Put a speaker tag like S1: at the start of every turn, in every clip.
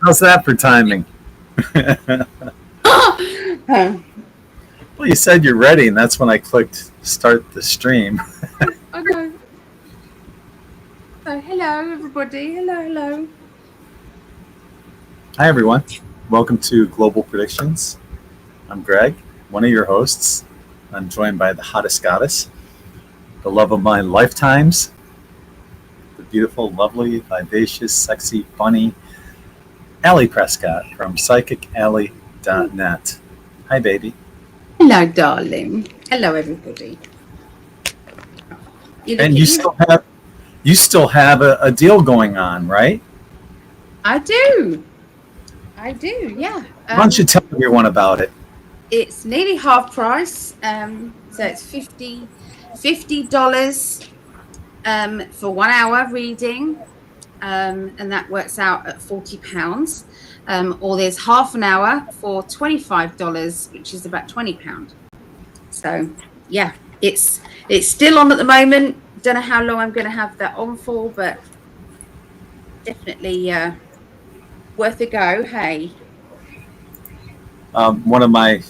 S1: How's that for timing? Well, you said you're ready, and that's when I clicked start the stream.
S2: I know. So, hello, everybody. Hello.
S1: Hi, everyone. Welcome to Global Predictions. I'm Gregg, one of your hosts. I'm joined by the hottest goddess, the love of my lifetimes, the beautiful, lovely, vivacious, sexy, funny Allie Prescott from PsychicAlly.net. Hi, baby.
S2: Hello, darling. Hello, everybody.
S1: And you still have a deal going on, right?
S2: I do, yeah.
S1: Why don't you tell everyone about it?
S2: It's nearly half price. So it's $50 for 1 hour reading. And that works out at £40. Or there's half an hour for $25, which is about £20. So yeah, it's still on at the moment. Don't know how long I'm going to have that on for, but definitely worth a go. Hey.
S1: One of my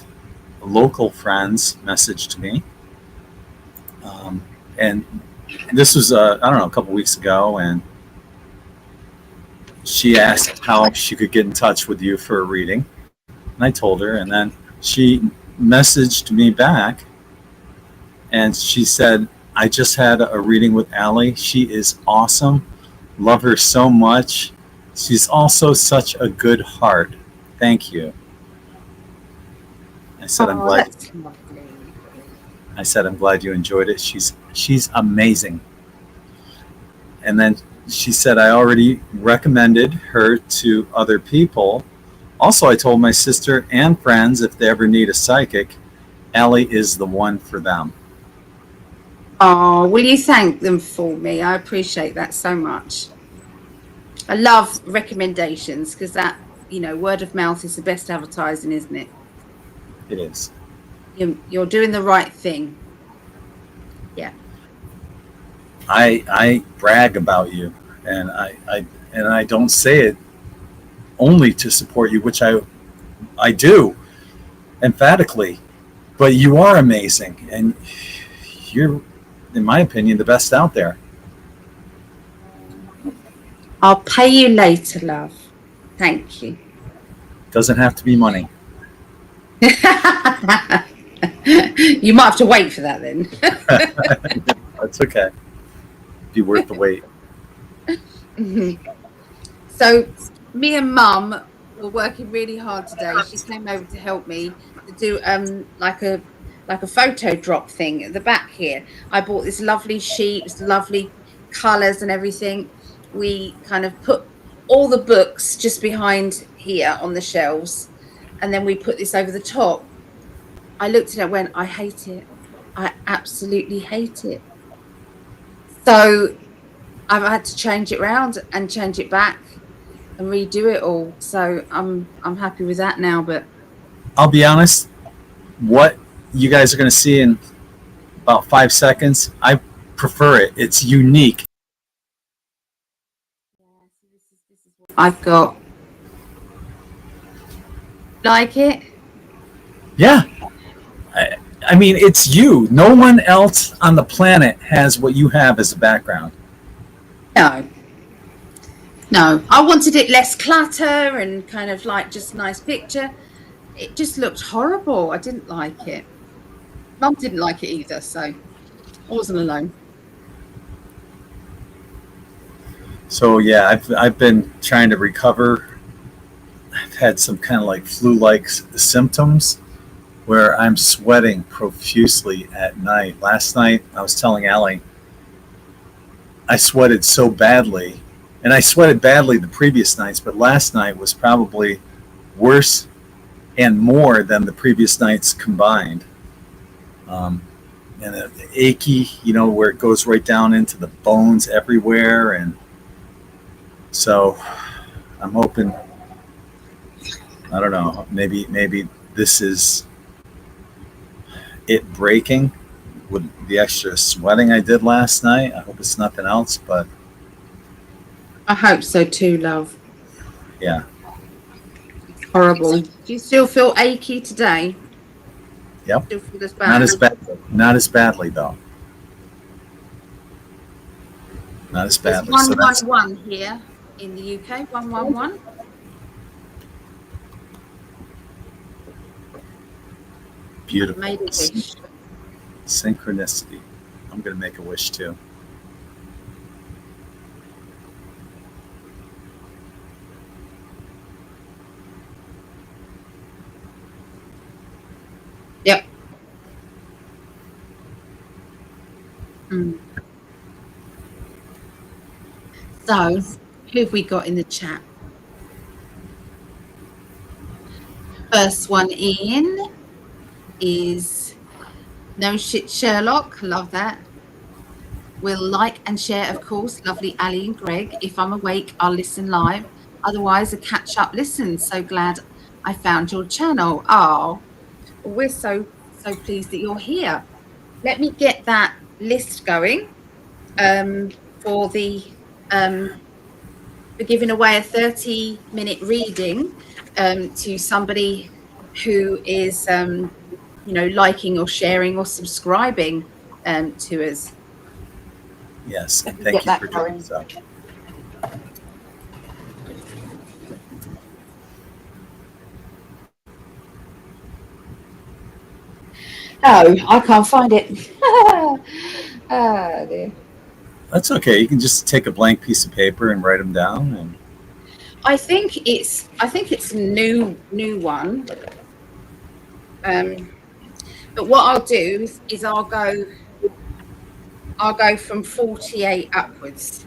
S1: local friends messaged me, and this was I don't know, a couple weeks ago, and she asked how she could get in touch with you for a reading, and I told her, and then she messaged me back, and she said, I just had a reading with Allie. She is awesome. Love her so much. She's also such a good heart. Thank you. I said, I'm glad.
S2: That's lovely.
S1: I said, I'm glad you enjoyed it. She's amazing. And then she said, I already recommended her to other people. Also, I told my sister and friends if they ever need a psychic, Allie is the one for them.
S2: Oh, will you thank them for me? I appreciate that so much. I love recommendations because that, word of mouth is the best advertising, isn't it?
S1: It is.
S2: You're doing the right thing. Yeah.
S1: I brag about you, and I don't say it only to support you, which I do emphatically, but you are amazing, and you're, in my opinion, the best out there.
S2: I'll pay you later, love. Thank you.
S1: Doesn't have to be money.
S2: You might have to wait for that then.
S1: That's okay. Be worth the wait.
S2: So me and Mum were working really hard today. She came over to help me to do like a photo drop thing at the back here. I bought this lovely sheet, it's lovely colours and everything. We kind of put all the books just behind here on the shelves, and then we put this over the top. I looked at it and went, I hate it. I absolutely hate it. So I've had to change it around and change it back and redo it all. So I'm happy with that now. But
S1: I'll be honest, what you guys are going to see in about 5 seconds, I prefer it. It's unique.
S2: I've got. Like it?
S1: Yeah. I mean, it's you. No one else on the planet has what you have as a background.
S2: No. I wanted it less clutter and kind of like just nice picture. It just looked horrible. I didn't like it. Mum didn't like it either, so I wasn't alone.
S1: So yeah, I've been trying to recover. I've had some kind of like flu-like symptoms where I'm sweating profusely at night. Last night, I was telling Allie, I sweated so badly, and I sweated badly the previous nights, but last night was probably worse and more than the previous nights combined. And the achy, where it goes right down into the bones everywhere. And so I'm hoping, I don't know, maybe this is it breaking with the extra sweating I did last night. I hope it's nothing else, but
S2: I hope so too, love.
S1: Yeah.
S2: Horrible. Do you still feel achy today?
S1: Yep.
S2: Still feel as bad?
S1: Not as badly though. Not as badly.
S2: It's 111 here in the UK. 111.
S1: Beautiful.
S2: Made a wish.
S1: Synchronicity. I'm going to make a wish too.
S2: Yep. Mm. So, who have we got in the chat? First one in is No Shit Sherlock. Love that. Will like and share, of course. Lovely Ali and Greg. If I'm awake, I'll listen live. Otherwise, a catch-up listen. So glad I found your channel. Oh, we're so pleased that you're here. Let me get that list going for the for giving away a 30-minute reading to somebody who is liking or sharing or subscribing to us.
S1: Yes, thank you for doing so.
S2: Oh, I can't find it. Oh, dear.
S1: That's okay. You can just take a blank piece of paper and write them down. And
S2: I think it's a new one. But what I'll do is I'll go from 48 upwards,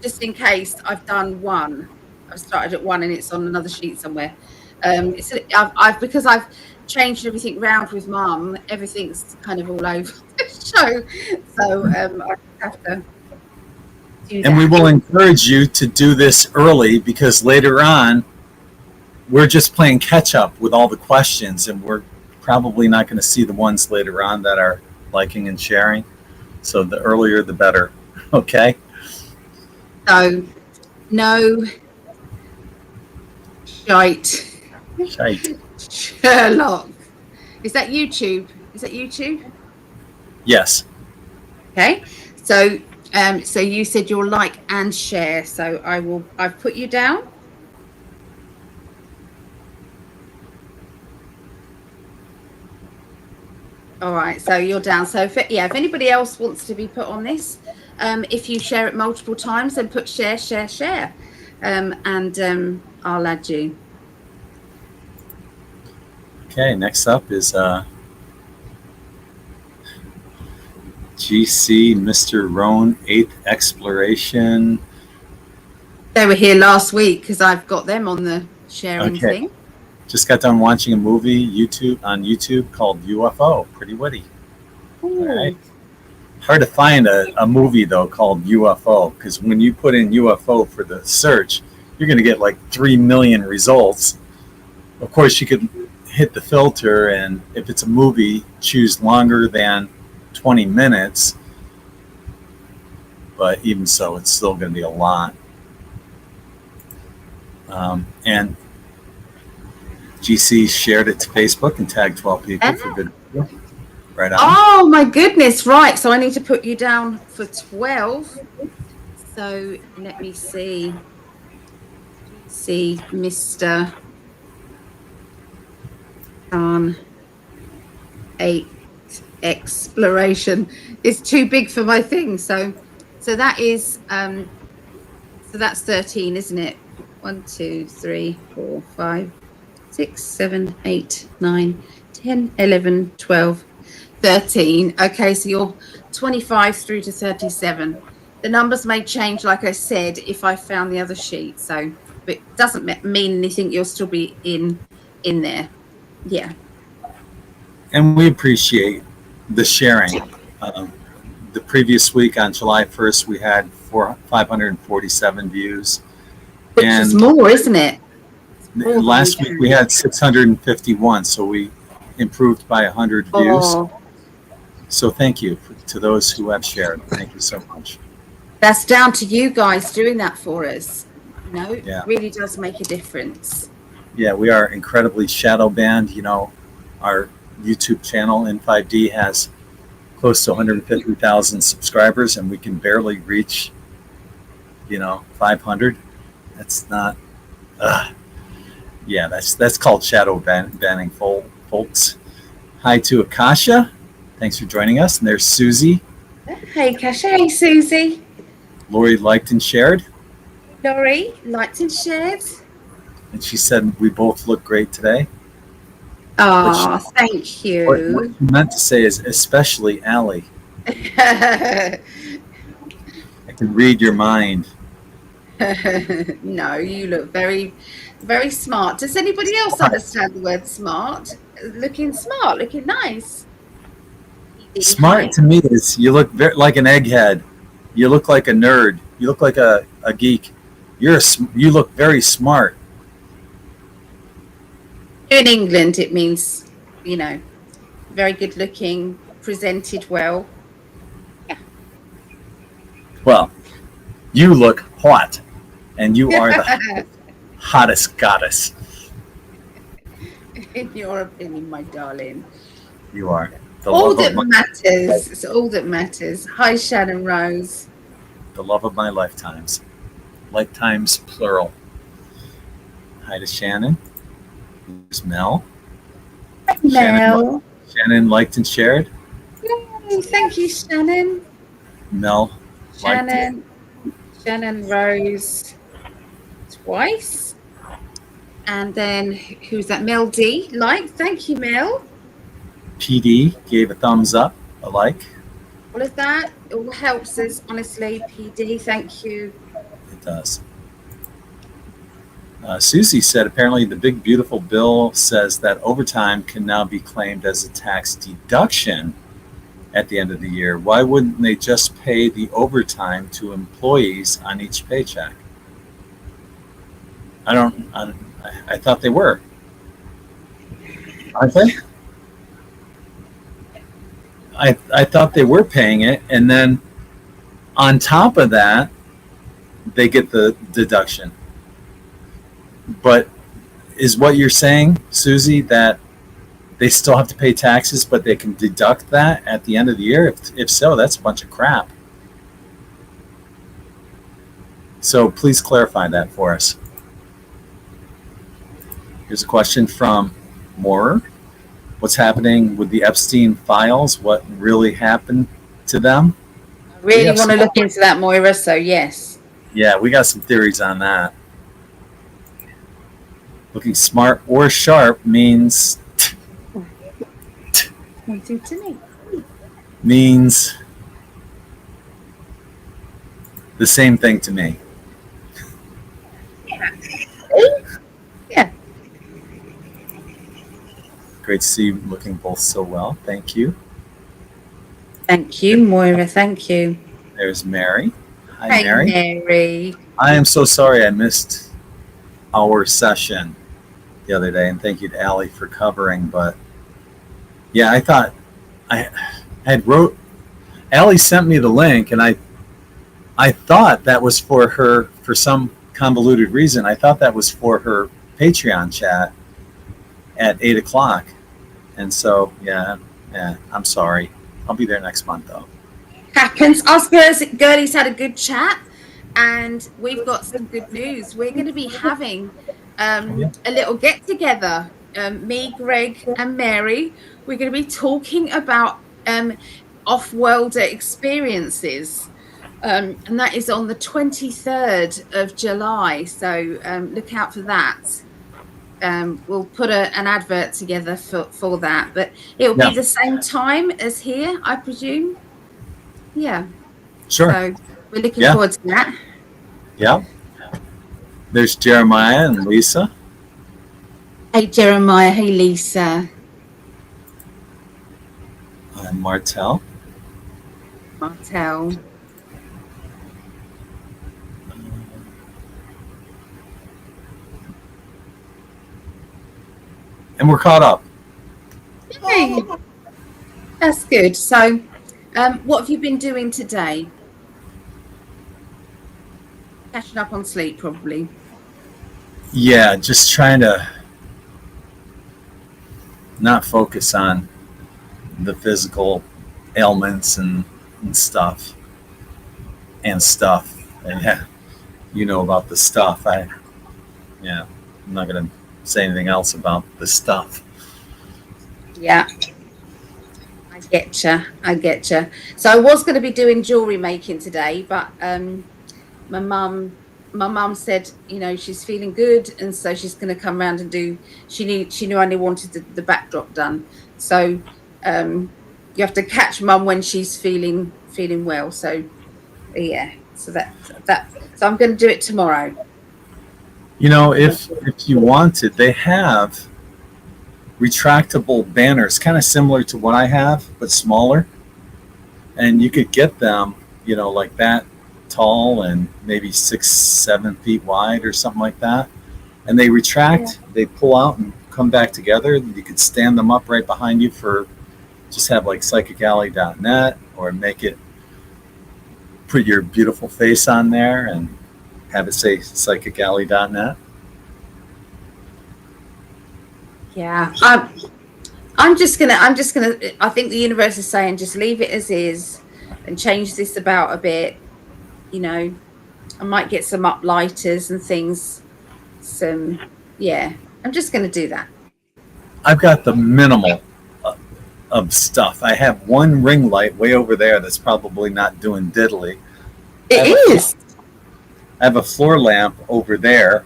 S2: just in case I've done one. I've started at one and it's on another sheet somewhere. Because I've changed everything round with Mum. Everything's kind of all over the show, so I have to do that.
S1: And we will encourage you to do this early, because later on we're just playing catch up with all the questions, and we're probably not going to see the ones later on that are liking and sharing. So the earlier the better. Okay.
S2: So no shite. Sherlock. Is that YouTube?
S1: Yes.
S2: Okay. So so you said you'll like and share. So I've put you down. All right, so you're down. So if anybody else wants to be put on this, if you share it multiple times, then put share, and I'll add you.
S1: Okay, next up is GC Mr. Roan 8th Exploration.
S2: They were here last week because I've got them on the sharing thing.
S1: Just got done watching a movie on YouTube called UFO. Pretty witty.
S2: Ooh.
S1: All right. Hard to find a movie though called UFO, because when you put in UFO for the search, you're going to get like 3 million results. Of course, you could hit the filter, and if it's a movie, choose longer than 20 minutes. But even so, it's still going to be a lot. And GC shared it to Facebook and tagged 12 people for good video. Right on.
S2: Oh my goodness, right. So I need to put you down for 12. So let me see. Mr. On 8 Exploration. It's too big for my thing. So that is so that's 13, isn't it? 1, 2, 3, 4, 5, 6, 7, 8, 9, 10, 11, 12, 13. Okay, so you're 25 through to 37. The numbers may change, like I said, if I found the other sheet. So, but it doesn't mean anything. You'll still be in there. Yeah.
S1: And we appreciate the sharing. The previous week on July 1st, we had 547 views.
S2: Which is more, isn't it?
S1: Last week we had 651, so we improved by 100 views. So thank you to those who have shared. Thank you so much.
S2: That's down to you guys doing that for us. You know,
S1: Yeah.
S2: It really does make a difference.
S1: Yeah, we are incredibly shadow banned. You know, our YouTube channel In5d has close to 150,000 subscribers, and we can barely reach, 500. That's not. Yeah, that's called shadow banning, folks. Hi to Akasha. Thanks for joining us. And there's Susie.
S2: Hey, Kasha. Hey, Susie.
S1: Lori liked and shared.
S2: Laurie, liked and shared.
S1: And she said we both look great today.
S2: Oh, thank
S1: What she
S2: you.
S1: meant to say is especially Allie. I can read your mind.
S2: No, you look very, very smart. Does anybody else understand the word smart? Looking smart, looking nice.
S1: Smart to me is you look like an egghead. You look like a nerd. You look like a geek. You look very smart.
S2: In England, it means, very good looking, presented well. Yeah.
S1: Well, you look hot, and you are the hottest goddess.
S2: In your opinion, my darling.
S1: You are.
S2: All that matters. It's all that matters. Hi, Shannon Rose.
S1: The love of my lifetimes. Lifetimes plural. Hi to Shannon. There's Mel.
S2: Mel.
S1: Shannon liked and shared.
S2: Yay, thank you, Shannon.
S1: Mel.
S2: Shannon Rose twice. And then who's that? Mel D. Thank you, Mel.
S1: PD gave a thumbs up, a like.
S2: All of that, it all helps us, honestly. PD, thank you.
S1: It does. Susie said apparently the big beautiful bill says that overtime can now be claimed as a tax deduction at the end of the year. Why wouldn't they just pay the overtime to employees on each paycheck? I thought they were. Aren't they? I thought they were paying it, and then on top of that, they get the deduction. But is what you're saying, Susie, that they still have to pay taxes, but they can deduct that at the end of the year? If so, that's a bunch of crap. So please clarify that for us. Here's a question from Moorer. What's happening with the Epstein files? What really happened to them?
S2: I really want to look into that, Moira, so yes.
S1: Yeah, we got some theories on that. Looking smart or sharp means the same thing to me.
S2: Yeah.
S1: Great to see you looking both so well. Thank you.
S2: Thank you, Moira. Thank you.
S1: There's Mary. Hi,
S2: hey,
S1: Mary.
S2: Mary.
S1: I am so sorry I missed our session the other day, and thank you to Allie for covering. But yeah, I thought I had wrote. Allie sent me the link, and I thought that was for her, for some convoluted reason. I thought that was for her Patreon chat at 8:00, and so yeah, I'm sorry. I'll be there next month though.
S2: Happens. Us girlies had a good chat, and we've got some good news. We're going to be having a little get together. Me, Greg, and Mary. We're going to be talking about off-worlder experiences. And that is on the 23rd of July. So look out for that. We'll put an advert together for that. But it'll be the same time as here, I presume. Yeah.
S1: Sure.
S2: So we're looking forward to that.
S1: Yeah. There's Jeremiah and Lisa.
S2: Hey, Jeremiah. Hey, Lisa.
S1: And Martel. And we're caught up.
S2: Hey, that's good. So, what have you been doing today? Catching up on sleep, probably.
S1: Yeah, just trying to not focus on the physical ailments and stuff. And yeah, you know about the stuff. I'm not gonna say anything else about the stuff.
S2: Yeah, I get you. So I was going to be doing jewelry making today, but my mum said, she's feeling good, and so she's going to come around and do. She knew I only wanted the backdrop done. So you have to catch mum when she's feeling well. So yeah, so so I'm going to do it tomorrow.
S1: If you wanted, they have retractable banners, kind of similar to what I have, but smaller. And you could get them, like that tall and maybe 6-7 feet wide or something like that. And they retract, they pull out and come back together. You could stand them up right behind you just have like PsychicAlly.net, or put your beautiful face on there and have it say PsychicAlly.net.
S2: Yeah, I'm just gonna. I think the universe is saying just leave it as is, and change this about a bit. I might get some uplighters and things. I'm just gonna do that.
S1: I've got the minimal of stuff. I have one ring light way over there that's probably not doing diddly.
S2: It is.
S1: I have a floor lamp over there,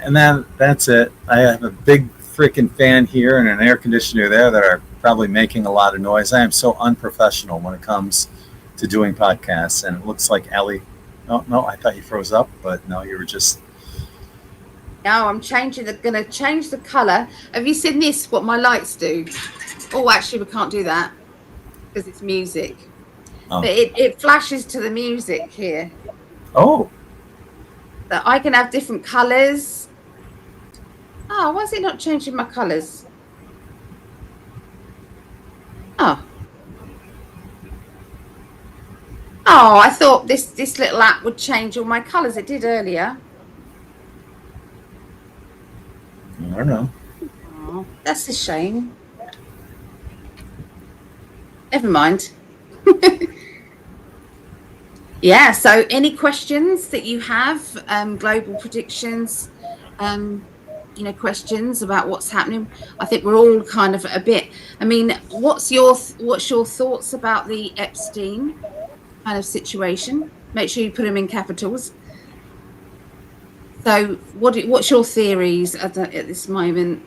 S1: and then that's it. I have a big freaking fan here and an air conditioner there that are probably making a lot of noise. I am so unprofessional when it comes to doing podcasts, and it looks like Allie. No, I thought you froze up, but no, you were just.
S2: No, I'm gonna change the color. Have you seen this? What my lights do? Oh, actually, we can't do that because it's music.
S1: Oh.
S2: But it flashes to the music here.
S1: Oh.
S2: That I can have different colors. Oh, why is it not changing my colors? Oh, I thought this little app would change all my colors. It did earlier.
S1: I don't know.
S2: Oh, that's a shame. Never mind. Yeah, so any questions that you have, global predictions, questions about what's happening? I think we're all kind of a bit. I mean, what's your thoughts about the Epstein kind of situation? Make sure you put them in capitals. So, what's your theories at this moment?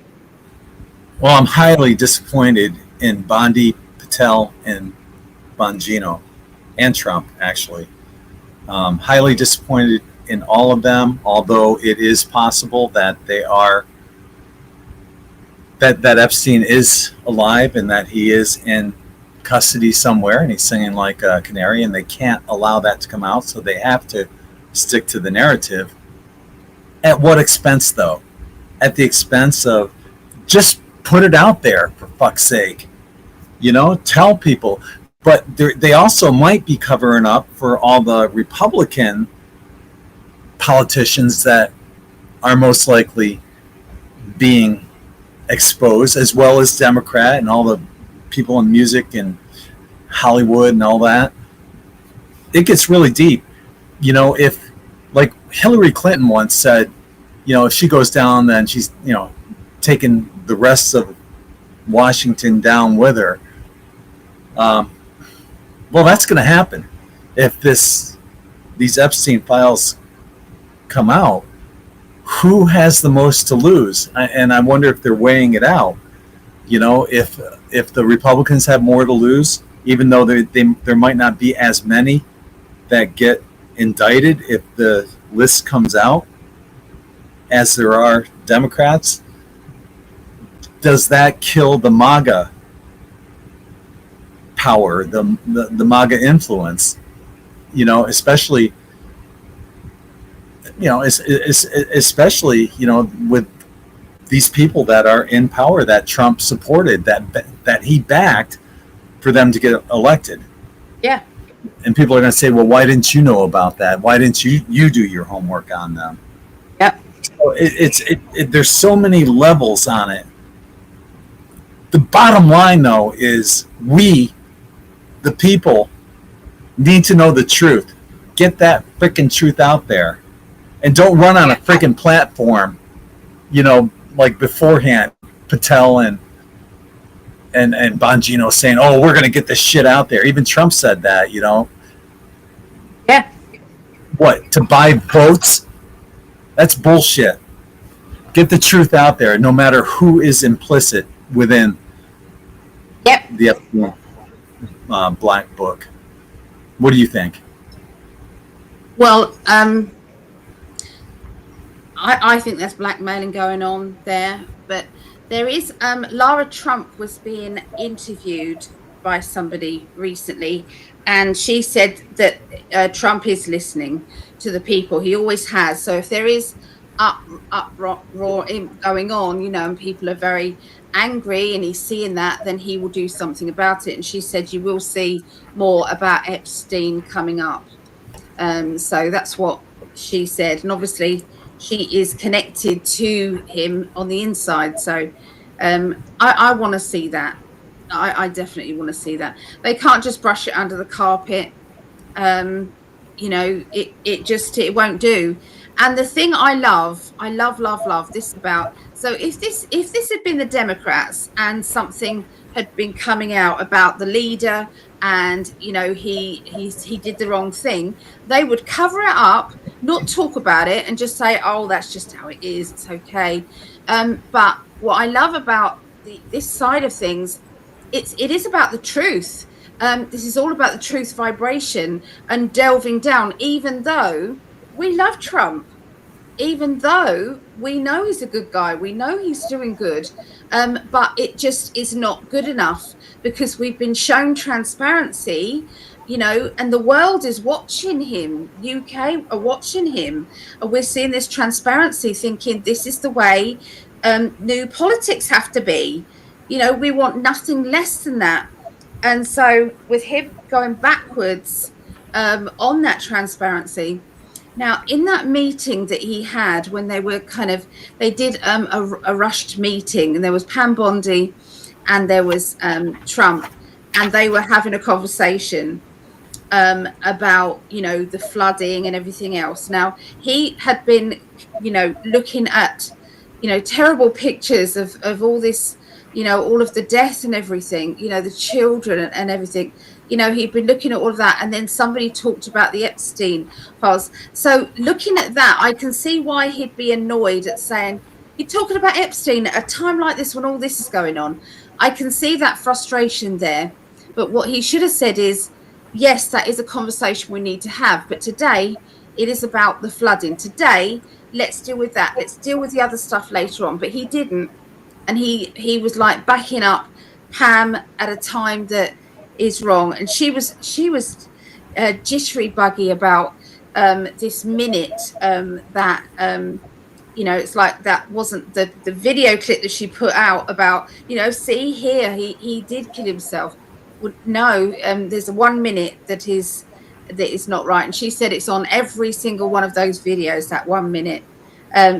S1: Well, I'm highly disappointed in Bondi, Patel, and Bongino, and Trump, actually. Highly disappointed in all of them, although it is possible that that Epstein is alive and that he is in custody somewhere and he's singing like a canary, and they can't allow that to come out, so they have to stick to the narrative. At what expense, though? At the expense of just put it out there, for fuck's sake. Tell people. But they also might be covering up for all the Republican politicians that are most likely being exposed, as well as Democrat and all the people in music and Hollywood and all that. It gets really deep. If, like Hillary Clinton once said, if she goes down, then she's, taking the rest of Washington down with her. Well, that's going to happen if these Epstein files come out. Who has the most to lose? And I wonder if they're weighing it out. If the Republicans have more to lose, even though there might not be as many that get indicted if the list comes out as there are Democrats, does that kill the MAGA power, the MAGA influence? Especially with these people that are in power that Trump supported, that he backed for them to get elected.
S2: Yeah.
S1: And people are going to say, well, why didn't you know about that? Why didn't you do your homework on them?
S2: Yep.
S1: So there's so many levels on it. The bottom line, though, is we, the people, need to know the truth. Get that freaking truth out there. And don't run on a freaking platform, like beforehand, Patel and Bongino saying, oh, we're going to get this shit out there. Even Trump said that,
S2: Yeah.
S1: What, to buy votes? That's bullshit. Get the truth out there, no matter who is implicit within the Black Book. What do you think?
S2: Well, I think there's blackmailing going on there, but there is. Lara Trump was being interviewed by somebody recently, and she said that Trump is listening to the people. He always has. So if there is uproar going on, and people are very angry, and he's seeing that, then he will do something about it. And she said you will see more about Epstein coming up. So that's what she said, and obviously she is connected to him on the inside. So I want to see that. I definitely want to see that. They can't just brush it under the carpet. It won't do. And the thing I love this about. So if this had been the Democrats and something had been coming out about the leader and he did the wrong thing, they would cover it up, not talk about it, and just say, oh, that's just how it is, it's okay. But what I love about this side of things, it is about the truth. This is all about the truth vibration and delving down, even though we love Trump, even though we know he's a good guy, we know he's doing good, but it just is not good enough, because we've been shown transparency, and the world is watching him. UK are watching him, and we're seeing this transparency, thinking this is the way new politics have to be. We want nothing less than that. And so with him going backwards on that transparency. Now, in that meeting that he had, when they were they did a rushed meeting, and there was Pam Bondi and there was Trump, and they were having a conversation about, the flooding and everything else. Now, he had been, looking at, terrible pictures of all this, all of the death and everything, the children and everything. He'd been looking at all of that, and then somebody talked about the Epstein files. So looking at that, I can see why he'd be annoyed at saying, you're talking about Epstein at a time like this when all this is going on. I can see that frustration there. But what he should have said is, yes, that is a conversation we need to have. But today, it is about the flooding. Today, let's deal with that. Let's deal with the other stuff later on. But he didn't. And he was like backing up Pam at a time that is wrong. And she was jittery buggy about this minute that it's like that wasn't the video clip that she put out about, see here, he did kill himself. Well, no, there's 1 minute that is not right. And she said it's on every single one of those videos, that 1 minute.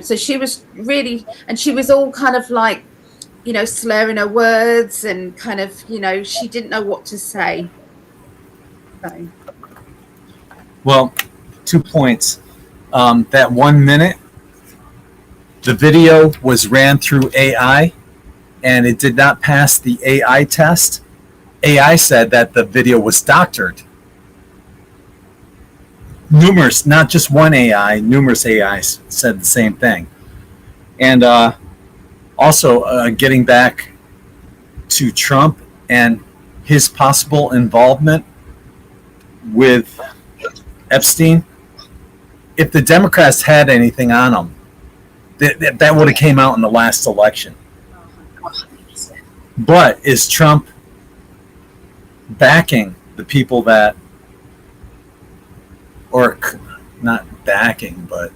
S2: So she was really, and she was all kind of like, slurring her words and kind of, she didn't know what to say. So.
S1: Well, 2 points. That 1 minute, the video was ran through AI, and it did not pass the AI test. AI said that the video was doctored. Numerous, not just one AI, numerous AIs said the same thing. And also, getting back to Trump and his possible involvement with Epstein, if the Democrats had anything on him, that would have came out in the last election. But is Trump backing the people that, or not backing, but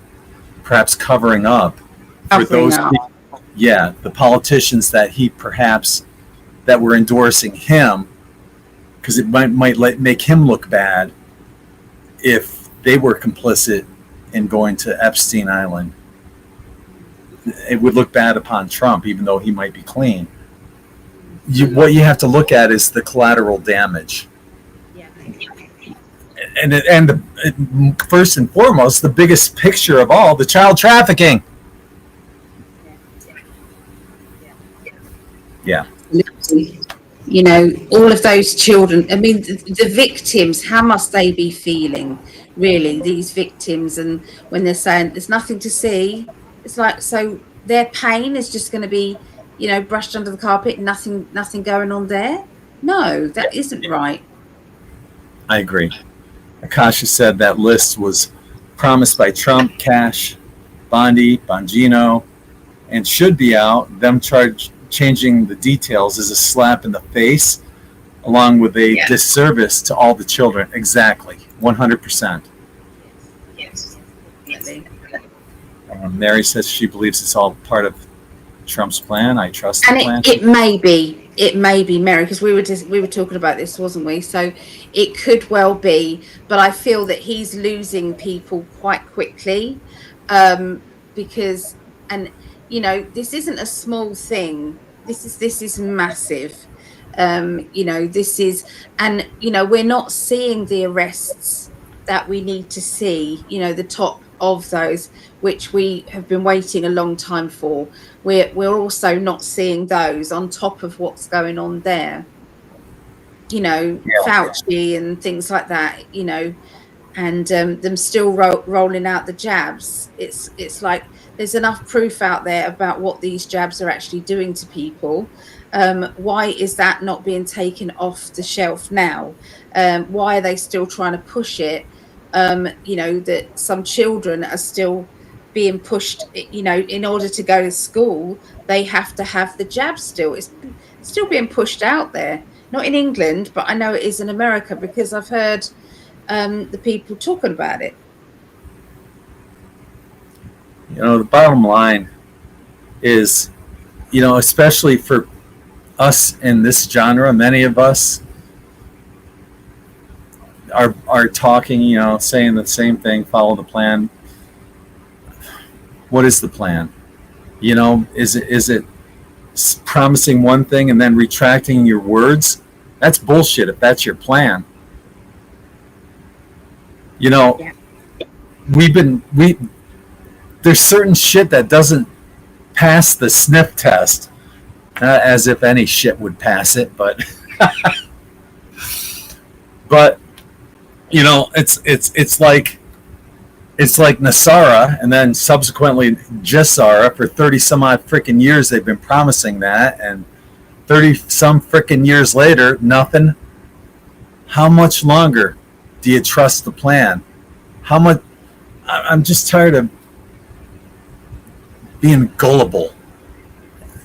S1: perhaps covering up for those people? Yeah, the politicians that he perhaps that were endorsing him, because it might make him look bad if they were complicit in going to Epstein Island. It would look bad upon Trump, even though he might be clean. what you have to look at is the collateral damage.
S2: Yeah.
S1: First and foremost, the biggest picture of all, the child trafficking. Yeah.
S2: You know, all of those children, I mean, the victims, how must they be feeling, really, these victims? And when they're saying there's nothing to see, it's like, so their pain is just going to be, you know, brushed under the carpet, nothing going on there? No, that isn't right.
S1: I agree. Akasha said that list was promised by Trump, Cash, Bondi, Bongino, and should be out. Them changing the details is a slap in the face, along with a disservice to all the children. Exactly, 100%.
S2: Yes.
S1: Mary says she believes it's all part of Trump's plan. I trust the plan.
S2: It may be, Mary, because we were talking about this, wasn't we? So it could well be, but I feel that he's losing people quite quickly, because, and you know, this isn't a small thing. This is massive. You know, this is, and you know, we're not seeing the arrests that we need to see. You know, the top of those, which we have been waiting a long time for. We're also not seeing those on top of what's going on there. You know, Fauci and things like that. You know, and them still rolling out the jabs. It's like there's enough proof out there about what these jabs are actually doing to people. Why is that not being taken off the shelf now? Why are they still trying to push it? You know, that some children are still being pushed, you know, in order to go to school, they have to have the jab still. It's still being pushed out there. Not in England, but I know it is in America, because I've heard the people talking about it.
S1: You know, the bottom line is, you know, especially for us in this genre, many of us are talking, you know, saying the same thing, follow the plan. What is the plan? You know, is it promising one thing and then retracting your words? That's bullshit if that's your plan. You know, there's certain shit that doesn't pass the sniff test, as if any shit would pass it, but but you know, it's like Nasara and then subsequently Jisara. For 30 some odd freaking years they've been promising that, and 30 some freaking years later, nothing. How much longer do you trust the plan? How much? I'm just tired of being gullible.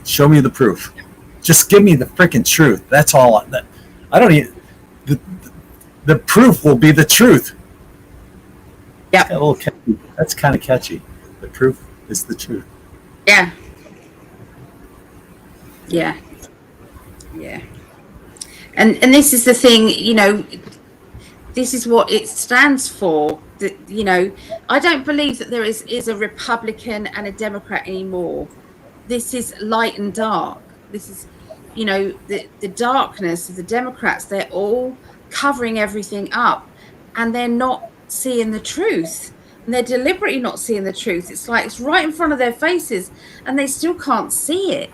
S1: Show me the proof. Just give me the freaking truth. That's all. I don't need the proof. Will be the truth.
S2: Yeah,
S1: a little catchy. That's kind of catchy. The proof is the truth.
S2: Yeah. And this is the thing, you know, this is what it stands for. That, you know, I don't believe that there is a Republican and a Democrat anymore. This is light and dark. This is, you know, the darkness of the Democrats. They're all covering everything up, and they're not seeing the truth. And they're deliberately not seeing the truth. It's like it's right in front of their faces, and they still can't see it.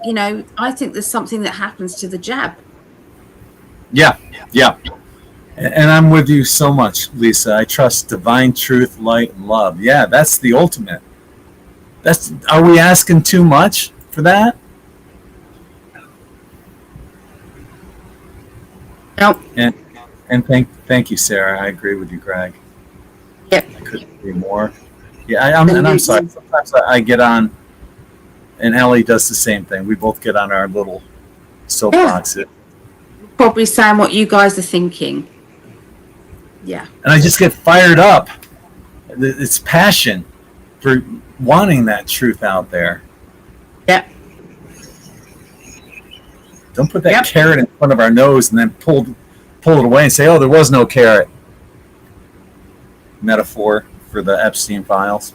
S2: You know, I think there's something that happens to the jab.
S1: Yeah. And I'm with you so much, Lisa. I trust divine truth, light, and love. Yeah, that's the ultimate. Are we asking too much for that?
S2: Nope.
S1: And thank you, Sarah. I agree with you, Greg.
S2: Yep.
S1: I couldn't agree more. Yeah, I'm sorry. Sometimes I get on, and Ellie does the same thing. We both get on our little soapboxes.
S2: Yeah. Probably saying what you guys are thinking. Yeah.
S1: And I just get fired up. It's passion for wanting that truth out there.
S2: Yep.
S1: Don't put that carrot in front of our nose and then pull it away and say, oh, there was no carrot. Metaphor for the Epstein files.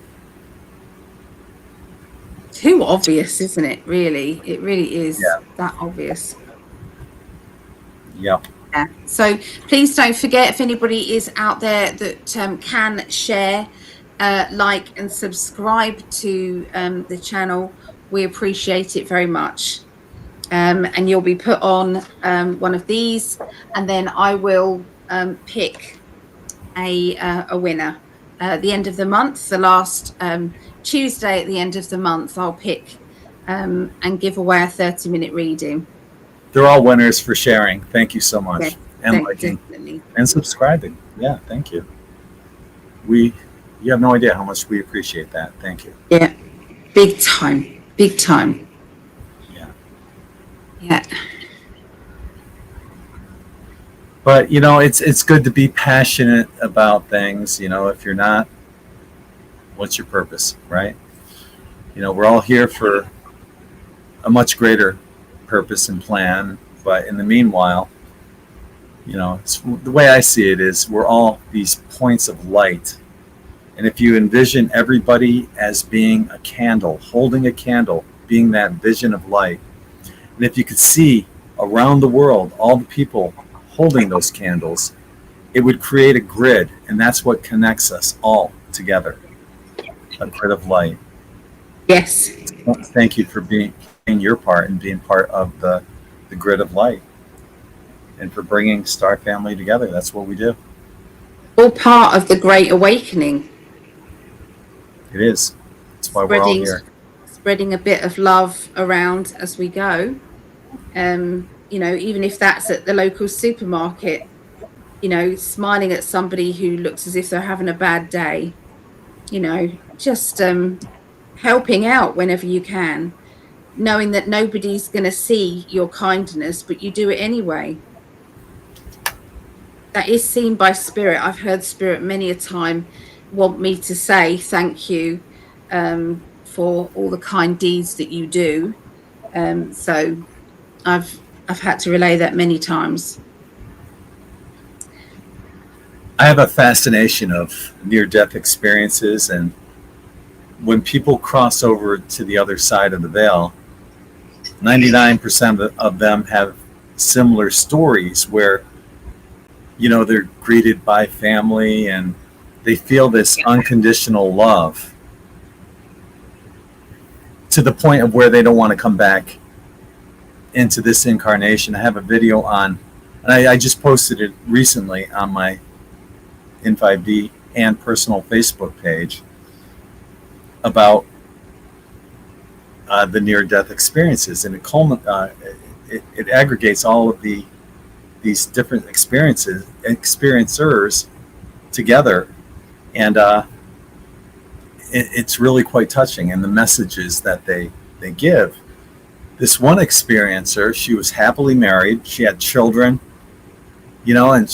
S2: Too obvious, isn't it? Really, it really is
S1: Yeah.
S2: that obvious.
S1: Yep.
S2: Yeah. So please don't forget, if anybody is out there that can share, like and subscribe to the channel, we appreciate it very much. And you'll be put on one of these, and then I will pick a winner. At the end of the month, the last Tuesday at the end of the month, I'll pick and give away a 30-minute reading.
S1: They're all winners for sharing. Thank you so much.
S2: Yeah,
S1: And liking
S2: definitely.
S1: and subscribing. Yeah, thank you. You have no idea how much we appreciate that. Thank you.
S2: Yeah, big time. Big time.
S1: Yeah.
S2: Yeah.
S1: But it's good to be passionate about things. If you're not, what's your purpose, right? We're all here for a much greater purpose and plan. But in the meanwhile, the way I see it is we're all these points of light. And if you envision everybody as being a candle, holding a candle, being that vision of light, and if you could see around the world all the people holding those candles, it would create a grid, and that's what connects us all together, a grid of light.
S2: Yes.
S1: Thank you for playing your part and being part of the grid of light, and for bringing Star Family together. That's what we do.
S2: All part of the Great Awakening.
S1: It is. That's why we're all here.
S2: Spreading a bit of love around as we go. Even if that's at the local supermarket, smiling at somebody who looks as if they're having a bad day, just helping out whenever you can, knowing that nobody's going to see your kindness, but you do it anyway. That is seen by Spirit. I've heard Spirit many a time want me to say thank you for all the kind deeds that you do. So I've had to relay that many times.
S1: I have a fascination of near-death experiences, and when people cross over to the other side of the veil, 99% of them have similar stories where, they're greeted by family and they feel this unconditional love to the point of where they don't want to come back into this incarnation. I have a video on, and I just posted it recently on my In5d and personal Facebook page about the near-death experiences, and it aggregates all of these different experiencers together, and it's really quite touching, and the messages that they give. This one experiencer, she was happily married, she had children, and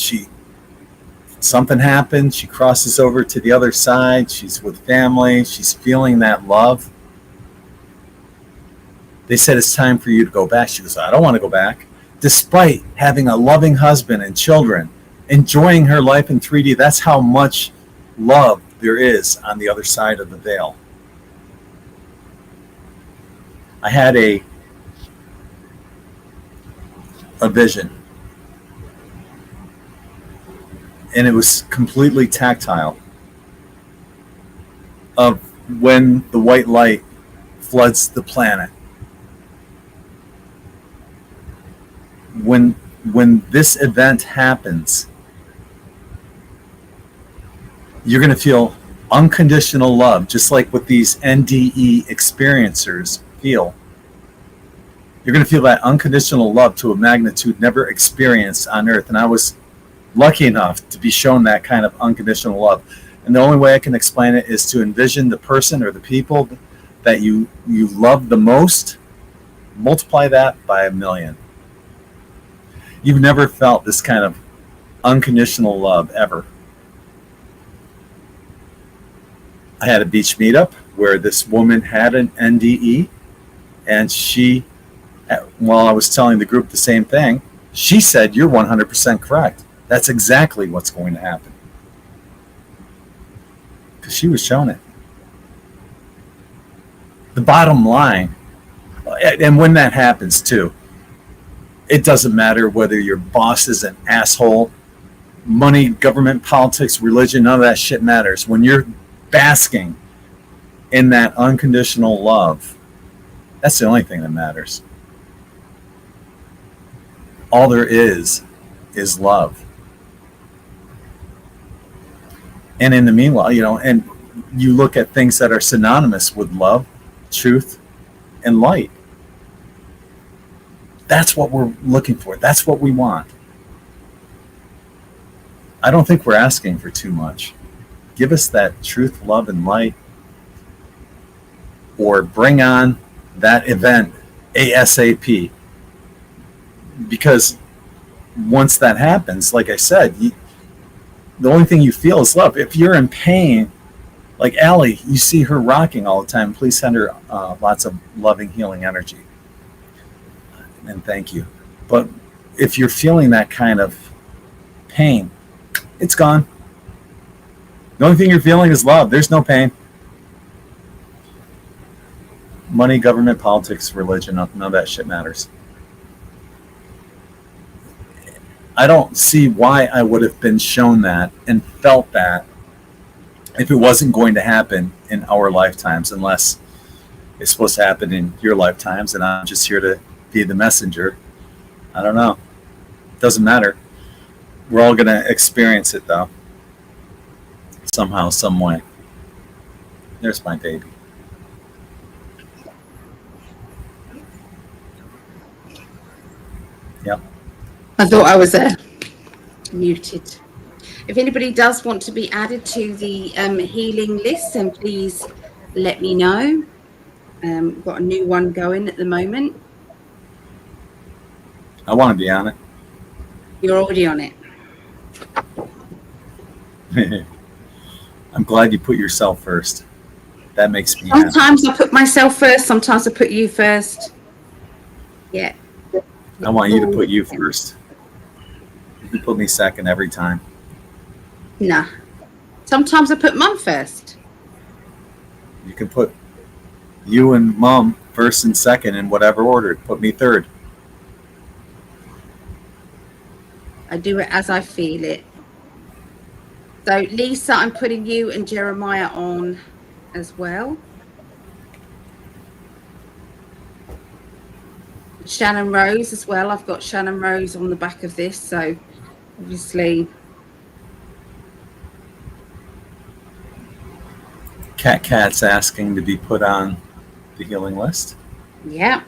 S1: something happened, she crosses over to the other side, she's with family, she's feeling that love. They said, it's time for you to go back. She goes, I don't want to go back. Despite having a loving husband and children, enjoying her life in 3D, that's how much love there is on the other side of the veil. I had a vision, and it was completely tactile, of when the white light floods the planet. When this event happens, you're going to feel unconditional love, just like what these NDE experiencers feel. You're going to feel that unconditional love to a magnitude never experienced on Earth. And I was lucky enough to be shown that kind of unconditional love. And the only way I can explain it is to envision the person or the people that you love the most, multiply that by 1,000,000. You've never felt this kind of unconditional love ever. I had a beach meetup where this woman had an NDE, and she, while I was telling the group the same thing, she said, you're 100% correct. That's exactly what's going to happen. Because she was shown it. the bottom line, and when that happens too, it doesn't matter whether your boss is an asshole, money, government, politics, religion, none of that shit matters. When you're basking in that unconditional love, that's the only thing that matters. All there is love. And in the meanwhile, and you look at things that are synonymous with love, truth, and light. That's what we're looking for. That's what we want. I don't think we're asking for too much. Give us that truth, love, and light, or bring on that event ASAP. Because once that happens, like I said, the only thing you feel is love. If you're in pain, like Allie, you see her rocking all the time. Please send her lots of loving, healing energy. And thank you. But if you're feeling that kind of pain, it's gone. The only thing you're feeling is love. There's no pain. Money, government, politics, religion, none of that shit matters. I don't see why I would have been shown that and felt that if it wasn't going to happen in our lifetimes, unless it's supposed to happen in your lifetimes and I'm just here to be the messenger. I don't know. It doesn't matter. We're all going to experience it, though. Somehow, some way. There's my baby. Yep.
S2: I thought I was muted. If anybody does want to be added to the healing list, then please let me know. We've got a new one going at the moment.
S1: I want to be on it.
S2: You're already on it.
S1: I'm glad you put yourself first. That makes me happy.
S2: Sometimes I put myself first, sometimes I put you first. Yeah.
S1: I want you to put you first. You can put me second every time.
S2: Nah. Sometimes I put Mum first.
S1: You can put you and Mum first and second in whatever order. Put me third.
S2: I do it as I feel it. So Lisa, I'm putting you and Jeremiah on as well. Shannon Rose as well. I've got Shannon Rose on the back of this, so obviously.
S1: Cat's asking to be put on the healing list.
S2: Yeah.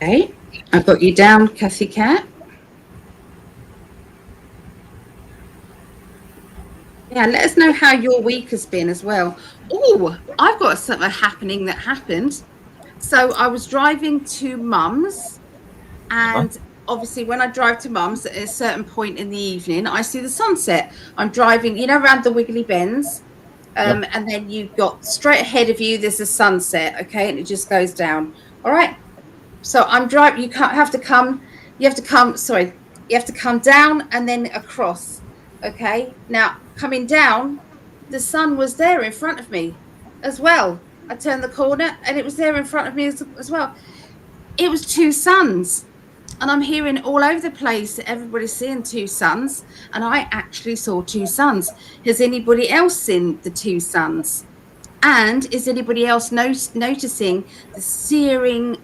S2: Okay, I've got you down, Kathy Cat. Yeah, let us know how your week has been as well. Oh, I've got something happening that happened. So I was driving to Mum's, and obviously when I drive to Mum's at a certain point in the evening, I see the sunset. I'm driving, around the Wiggly Bends, and then you've got straight ahead of you, there's a sunset, okay, and it just goes down. All right. So I'm driving. You have to come down and then across. Okay. Now coming down, the sun was there in front of me as well. I turned the corner and it was there in front of me as well. It was two suns, and I'm hearing all over the place that everybody's seeing two suns, and I actually saw two suns. Has anybody else seen the two suns? And is anybody else noticing the searing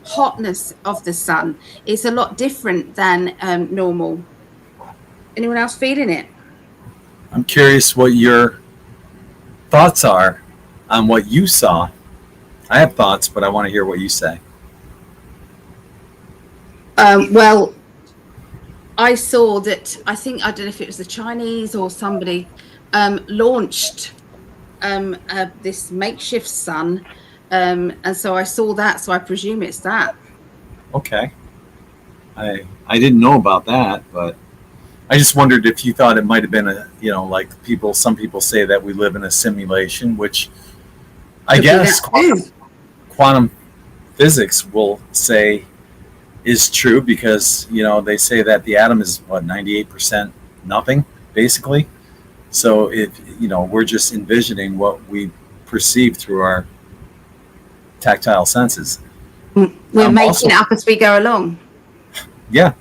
S2: hotness of the sun? It's a lot different than normal. Anyone else feeling it?
S1: I'm curious what your thoughts are on what you saw. I have thoughts, but I want to hear what you say.
S2: Well, I saw that, I don't know if it was the Chinese or somebody, launched this makeshift sun, and so I saw that, so I presume it's that.
S1: Okay. I didn't know about that, but I just wondered if you thought it might have been like some people say that we live in a simulation, which I guess quantum physics will say is true, because they say that the atom is 98% nothing, basically. So we're just envisioning what we perceive through our tactile senses.
S2: We're making it up as we go along.
S1: Yeah,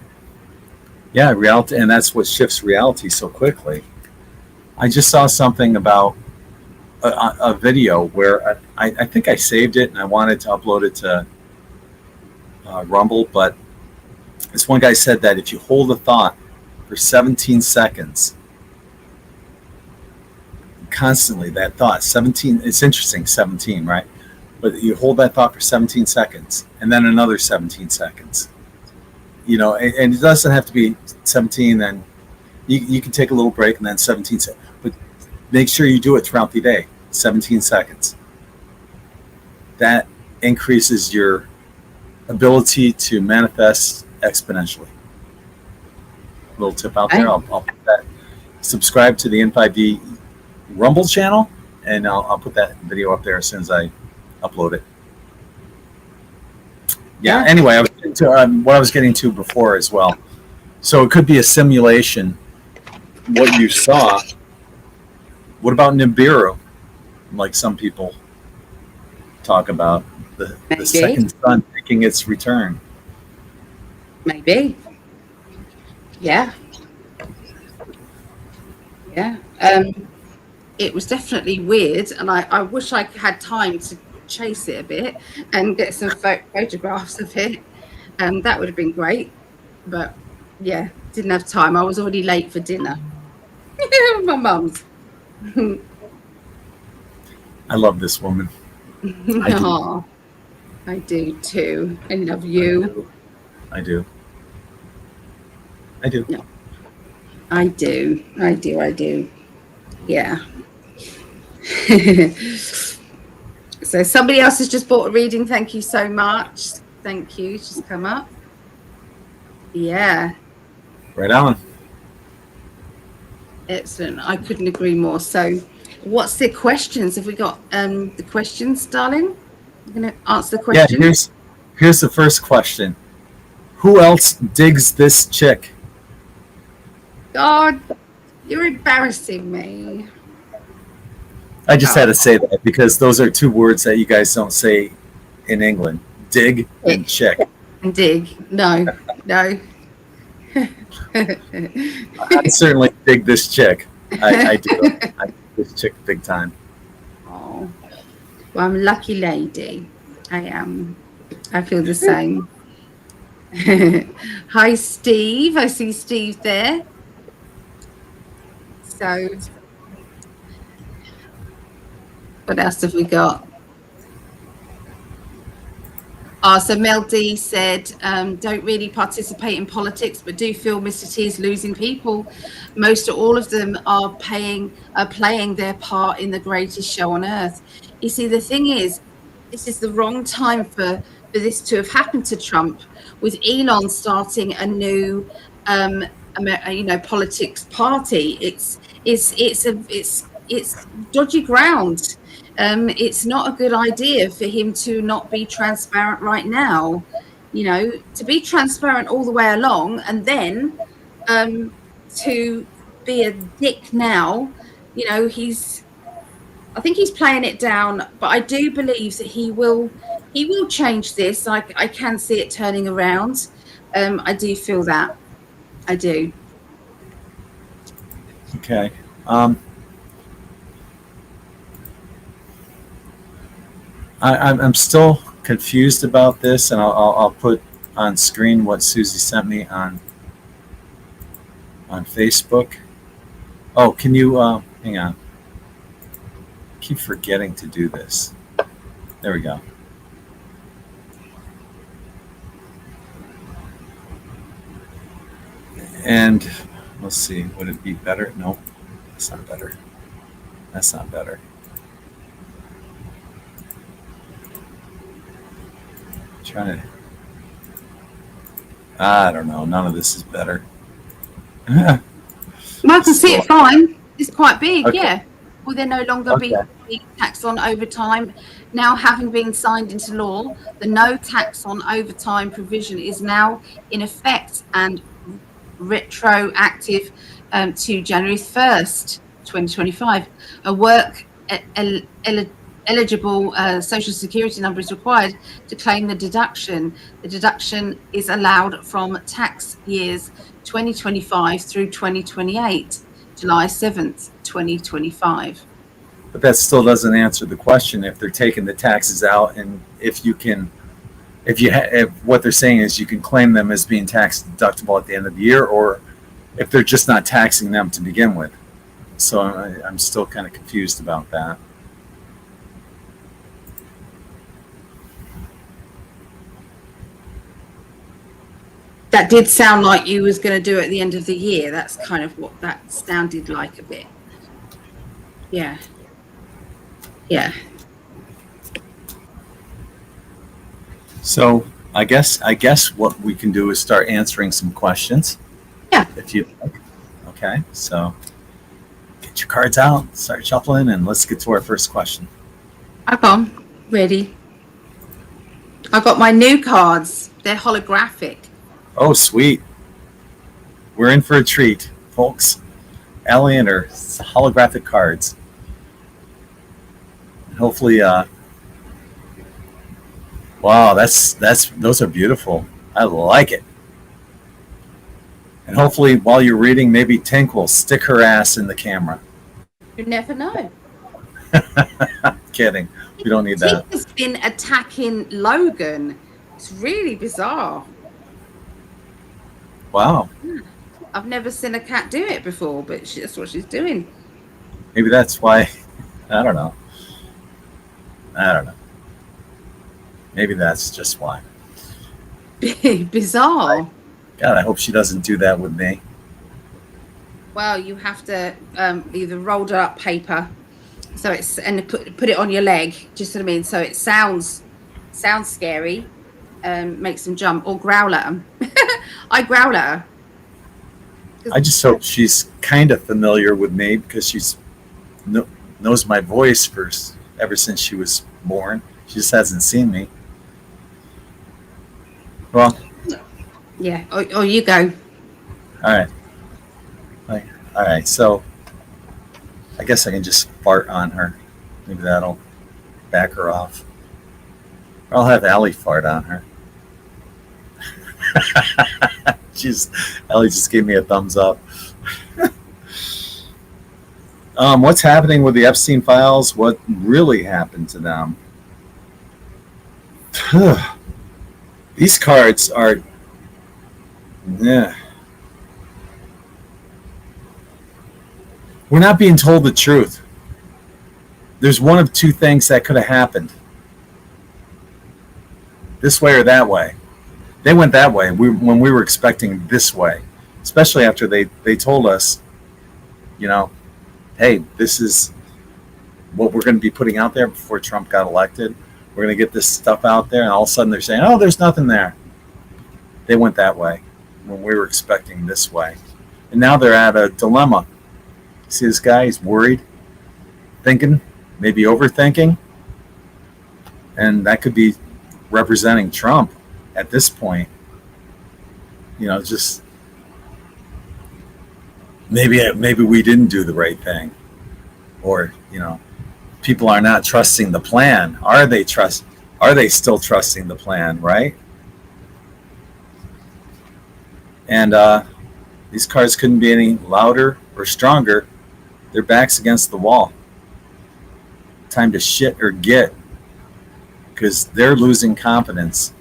S1: reality, and that's what shifts reality so quickly. I just saw something about a video where I think I saved it and I wanted to upload it to Rumble, but this one guy said that if you hold a thought for 17 seconds, constantly that thought, 17, it's interesting, 17, right? But you hold that thought for 17 seconds and then another 17 seconds. And it doesn't have to be 17, then you can take a little break and then 17 seconds. But make sure you do it throughout the day, 17 seconds. That increases your ability to manifest exponentially. Little tip out there. I'll put that. Subscribe to the In5d Rumble channel, and I'll put that video up there as soon as I upload it. Yeah. Anyway, what I was getting to before as well. So it could be a simulation. What you saw. What about Nibiru? Like some people talk about the second sun making its return.
S2: Maybe. Yeah. It was definitely weird, and I wish I had time to chase it a bit and get some photographs of it. That would have been great, but yeah, didn't have time. I was already late for dinner. My mum's.
S1: I love this woman.
S2: I do too. I love you.
S1: I do.
S2: No. I do. Yeah. So somebody else has just bought a reading. Thank you so much. Thank you. Just come up. Yeah.
S1: Right on.
S2: Excellent. I couldn't agree more. So what's the questions? Have we got the questions, darling? I'm going to answer the question.
S1: Yeah, here's the first question. Who else digs this chick?
S2: God, you're embarrassing me.
S1: I just had to say that because those are two words that you guys don't say in England. Dig and chick.
S2: And dig. No.
S1: I certainly dig this chick. I do. I dig this chick big time.
S2: Oh. Well, I'm a lucky lady. I am. I feel the same. Hi, Steve. I see Steve there. So, what else have we got? So Mel D said, don't really participate in politics, but do feel Mr. T is losing people. Most or all of them are playing their part in the greatest show on earth. You see, the thing is, this is the wrong time for this to have happened to Trump, with Elon starting a new, politics party. It's dodgy ground. It's not a good idea for him to not be transparent right now. To be transparent all the way along, and then to be a dick now. I think he's playing it down, but I do believe that he will change this. I can see it turning around. I do feel that. I do.
S1: Okay. I'm still confused about this, and I'll put on screen what Susie sent me on Facebook. Oh, can you hang on? I keep forgetting to do this. There we go. And let's see, would it be better? Nope, that's not better. That's not better. Trying to. I don't know. None of this is better.
S2: I can see it fine. It's quite big, okay. Yeah. Will there no longer be tax on overtime? Now, having been signed into law, the no tax on overtime provision is now in effect and retroactive to January 1st, 2025. A work eligible social security number is required to claim the deduction. The deduction is allowed from tax years 2025 through 2028, July 7th, 2025.
S1: But that still doesn't answer the question if they're taking the taxes out, and if what they're saying is you can claim them as being tax deductible at the end of the year, or if they're just not taxing them to begin with. So I'm still kind of confused about that.
S2: That did sound like you was going to do it at the end of the year. That's kind of what that sounded like a bit. Yeah. Yeah.
S1: So I guess what we can do is start answering some questions.
S2: Yeah.
S1: If you like. Okay. So get your cards out, start shuffling, and let's get to our first question.
S2: I'm ready. I got my new cards. They're holographic.
S1: Oh, sweet. We're in for a treat, folks. Allie and her holographic cards. Hopefully, wow, those are beautiful. I like it. And hopefully, while you're reading, maybe Tink will stick her ass in the camera.
S2: You never know.
S1: Kidding. We don't need that.
S2: Tink has been attacking Logan. It's really bizarre.
S1: Wow.
S2: I've never seen a cat do it before, but that's what she's doing.
S1: Maybe that's why. I don't know. Maybe that's just why.
S2: Bizarre.
S1: God, I hope she doesn't do that with me.
S2: Well, you have to either roll up paper, so it's and put it on your leg. Just what I mean. So it sounds scary, makes them jump or growl at them. I growl at her.
S1: I just hope she's kind of familiar with me because she's knows my voice ever since she was born. She just hasn't seen me. Well.
S2: Yeah. Oh, you go.
S1: All right. So I guess I can just fart on her. Maybe that'll back her off. Or I'll have Allie fart on her. Ellie just gave me a thumbs up. What's happening with the Epstein files? What really happened to them? These cards are, yeah. We're not being told the truth. There's one of two things that could have happened. This way or that way. They went that way when we were expecting this way, especially after they told us, hey, this is what we're going to be putting out there before Trump got elected. We're going to get this stuff out there, and all of a sudden they're saying, oh, there's nothing there. They went that way when we were expecting this way. And now they're at a dilemma. See this guy? He's worried, thinking, maybe overthinking, and that could be representing Trump. At this point, just maybe we didn't do the right thing, or people are not trusting the plan. Are they still trusting the plan, right? And these cards couldn't be any louder or stronger. Their backs against the wall. Time to shit or get, because they're losing confidence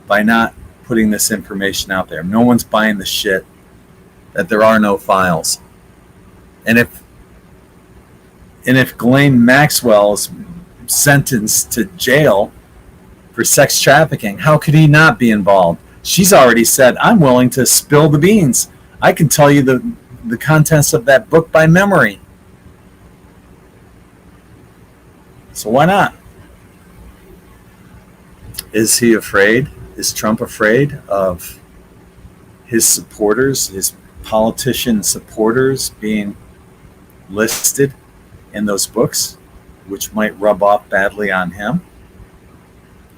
S1: by not putting this information out there. No one's buying the shit that there are no files. And if Ghislaine Maxwell is sentenced to jail for sex trafficking, how could he not be involved? She's already said, I'm willing to spill the beans. I can tell you the contents of that book by memory. So why not? Is he afraid? Is Trump afraid of his supporters, his politician supporters being listed in those books, which might rub off badly on him,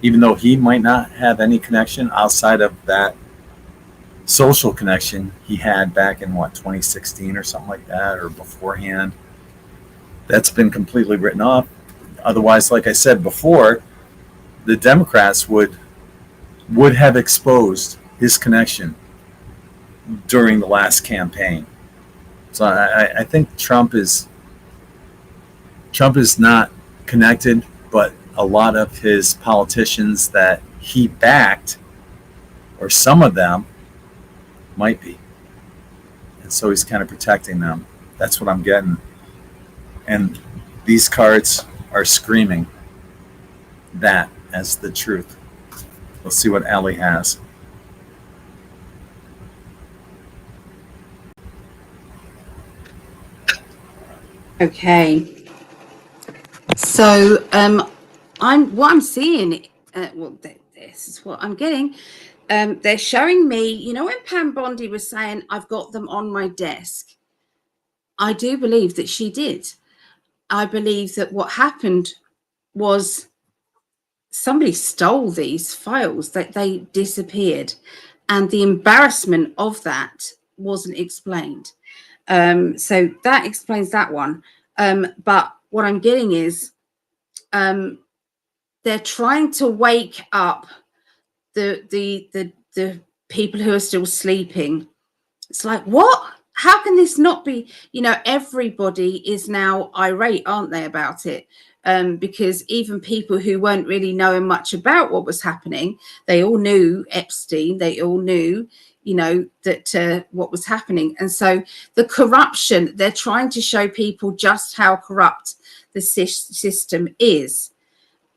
S1: even though he might not have any connection outside of that social connection he had back in 2016 or something like that, or beforehand. That's been completely written off. Otherwise, like I said before, the Democrats would have exposed his connection during the last campaign. So I think Trump is not connected, but a lot of his politicians that he backed, or some of them, might be. And so he's kind of protecting them. That's what I'm getting. And these cards are screaming that as the truth. We'll see what Allie has.
S2: Okay. So I'm seeing. Well, this is what I'm getting. They're showing me. You know, when Pam Bondi was saying, "I've got them on my desk," I do believe that she did. I believe that what happened was somebody stole these files, that they disappeared, and the embarrassment of that wasn't explained. So that explains that one. But what I'm getting is they're trying to wake up the people who are still sleeping. It's like, what? How can this not be? You know, everybody is now irate, aren't they, about it? Because even people who weren't really knowing much about what was happening, they all knew Epstein. They all knew, you know, that what was happening. And so the corruption, they're trying to show people just how corrupt the system is.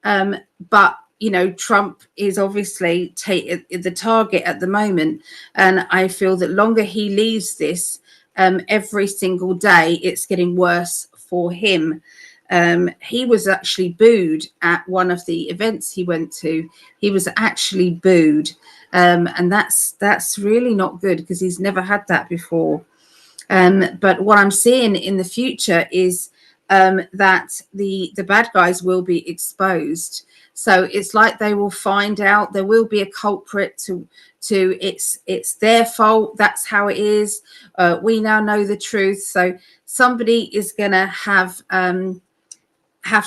S2: But you know, Trump is obviously the target at the moment, and I feel that longer he leaves this, every single day, it's getting worse for him. He was actually booed at one of the events he went to. He was actually booed, and that's really not good, because he's never had that before. But what I'm seeing in the future is that the bad guys will be exposed. So it's like they will find out, there will be a culprit to it's their fault. That's how it is. We now know the truth. So somebody is going to have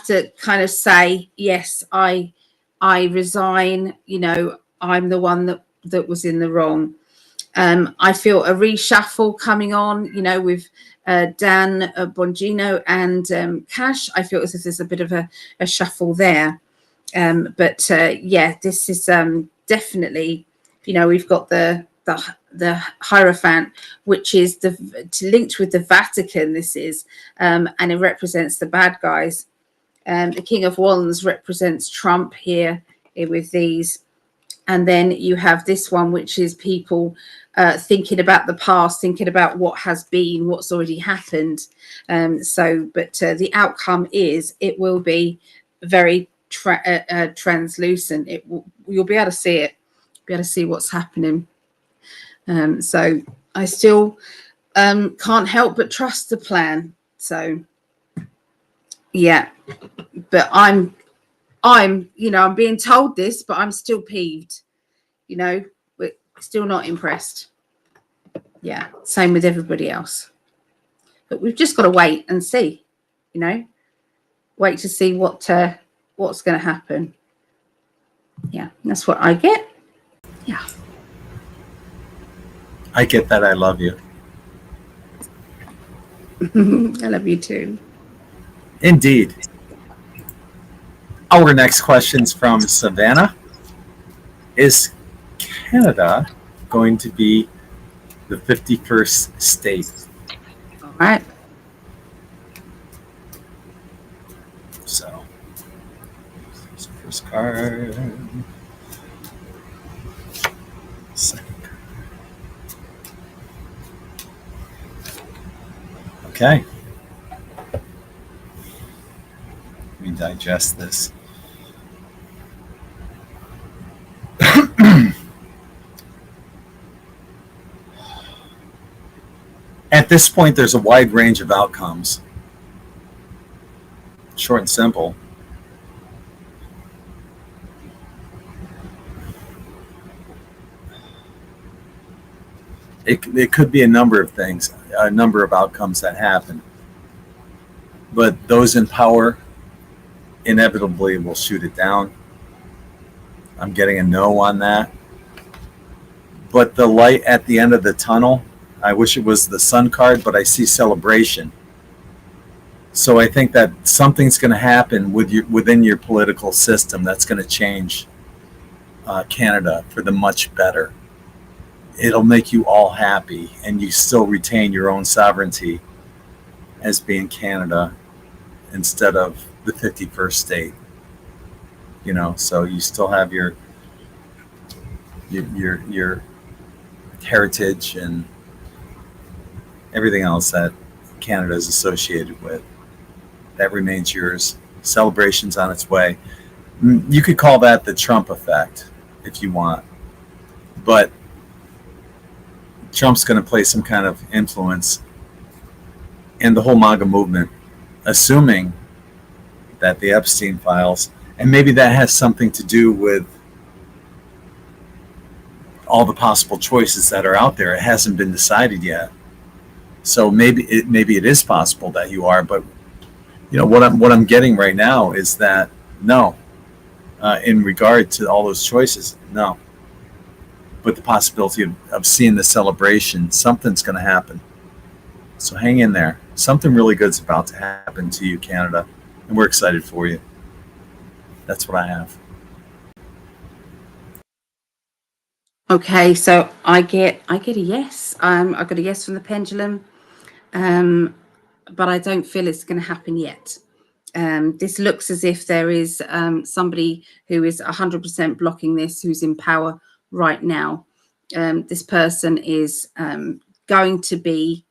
S2: to kind of say, yes, I resign. You know, I'm the one that was in the wrong. I feel a reshuffle coming on, you know, with Dan Bongino and Cash. I feel as if there's a bit of a shuffle there. But yeah, this is definitely, you know, we've got the Hierophant, which is linked with the Vatican. This is, and it represents the bad guys. The King of Wands represents Trump here with these. And then you have this one, which is people thinking about the past, thinking about what has been, what's already happened. But the outcome is it will be very translucent. You'll be able to see it, be able to see what's happening. So I still can't help but trust the plan. So yeah, but I'm you know, I'm being told this, but I'm still peeved. You know, we're still not impressed. Yeah, same with everybody else. But we've just got to wait and see. You know, wait to see what's going to happen. Yeah, that's what I get. Yeah,
S1: I get that. I love you.
S2: I love you too.
S1: Indeed. Our next question's from Savannah. Is Canada going to be the 51st state?
S2: All right.
S1: So, first card. Second card. Okay. Let me digest this. At this point, there's a wide range of outcomes. Short and simple. it could be a number of things, a number of outcomes that happen. But those in power inevitably will shoot it down. I'm getting a no on that. But the light at the end of the tunnel, I wish it was the sun card, but I see celebration. So I think that something's going to happen within your political system that's going to change Canada for the much better. It'll make you all happy, and you still retain your own sovereignty as being Canada instead of the 51st state. You know, so you still have your heritage and everything else that Canada is associated with. That remains yours. Celebration's on its way. You could call that the Trump effect if you want. But Trump's going to play some kind of influence in the whole MAGA movement, assuming that the Epstein files, and maybe that has something to do with all the possible choices that are out there. It hasn't been decided yet. So maybe it is possible that you are, but you know what I'm getting right now is that no, in regard to all those choices, no. But the possibility of seeing the celebration, something's going to happen. So hang in there. Something really good's about to happen to you, Canada, and we're excited for you. That's what I have.
S2: Okay, so I get a yes. I got a yes from the pendulum, but I don't feel it's going to happen yet. This looks as if there is somebody who is 100% blocking this, who's in power right now. This person is going to be,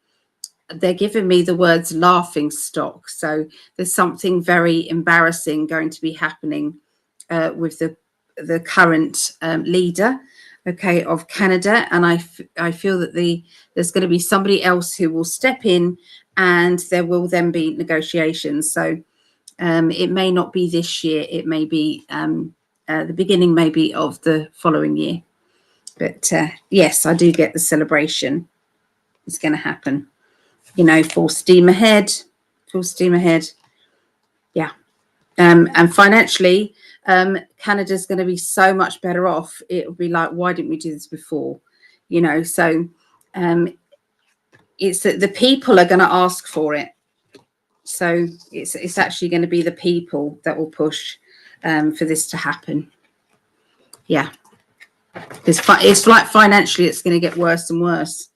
S2: they're giving me the words laughing stock. So there's something very embarrassing going to be happening with the current leader, okay, of Canada. And I feel that there's going to be somebody else who will step in, and there will then be negotiations. So it may not be this year. It may be the beginning maybe of the following year. But yes, I do get the celebration. It's going to happen. You know, full steam ahead. Full steam ahead. Yeah. And financially, Canada's going to be so much better off. It'll be like, why didn't we do this before? You know, so it's that the people are going to ask for it. So it's actually going to be the people that will push for this to happen. Yeah. It's like financially, it's going to get worse and worse.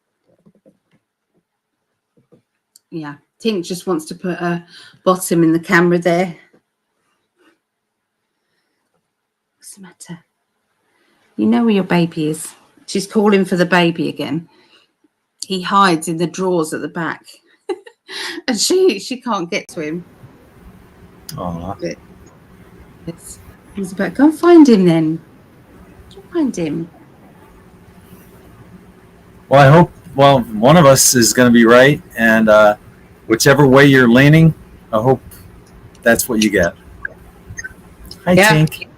S2: Yeah. Tink just wants to put a bottom in the camera there. What's the matter? You know where your baby is. She's calling for the baby again. He hides in the drawers at the back. And she can't get to him.
S1: Oh.
S2: He's about, go and find him then. Go find him.
S1: Well, I hope, one of us is going to be right. And whichever way you're leaning, I hope that's what you get. Hi, yeah. Tink.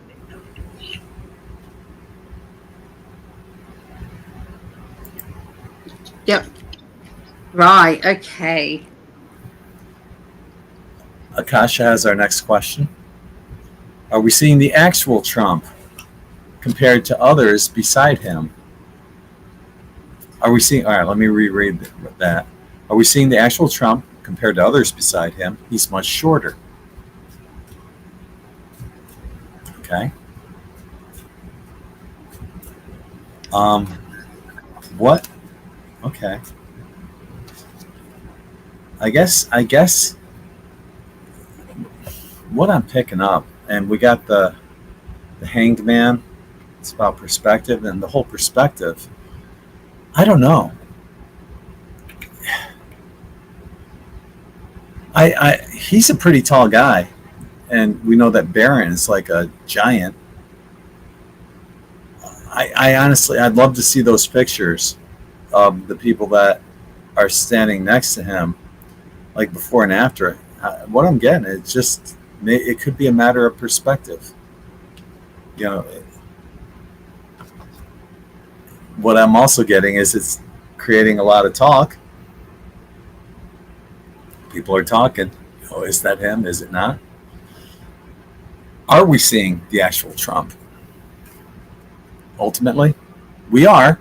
S2: Yep. Right. Okay.
S1: Akasha has our next question. Are we seeing the actual Trump compared to others beside him? All right, let me reread that. Are we seeing the actual Trump compared to others beside him? He's much shorter. Okay. What? Okay. I guess what I'm picking up, and we got the Hanged Man. It's about perspective, and the whole perspective. I don't know. He's a pretty tall guy, and we know that Barron is like a giant. I honestly, I'd love to see those pictures of the people that are standing next to him, like before and after. What I'm getting, it could be a matter of perspective. You know, what I'm also getting is it's creating a lot of talk. People are talking. Oh, is that him? Is it not? Are we seeing the actual Trump? Ultimately, we are.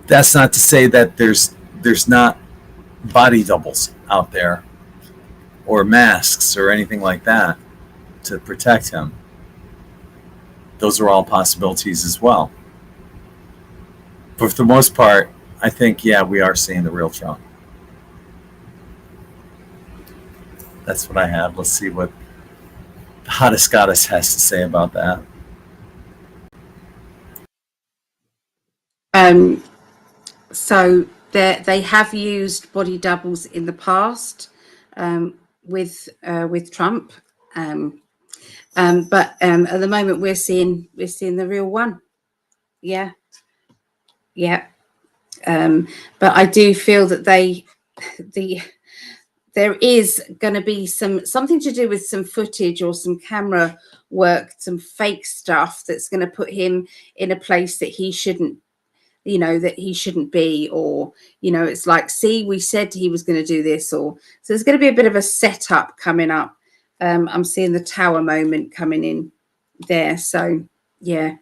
S1: That's not to say that there's not body doubles out there or masks or anything like that to protect him. Those are all possibilities as well. But for the most part, I think, yeah, we are seeing the real Trump. That's what I have. Let's see what the hottest goddess has to say about that.
S2: So they have used body doubles in the past with Trump, but at the moment we're seeing the real one. Yeah. But I do feel that there is going to be something to do with some footage or some camera work, some fake stuff that's going to put him in a place that he shouldn't, that he shouldn't be, or, it's like, see, we said he was going to do this, or so there's going to be a bit of a setup coming up. I'm seeing the tower moment coming in there. So yeah,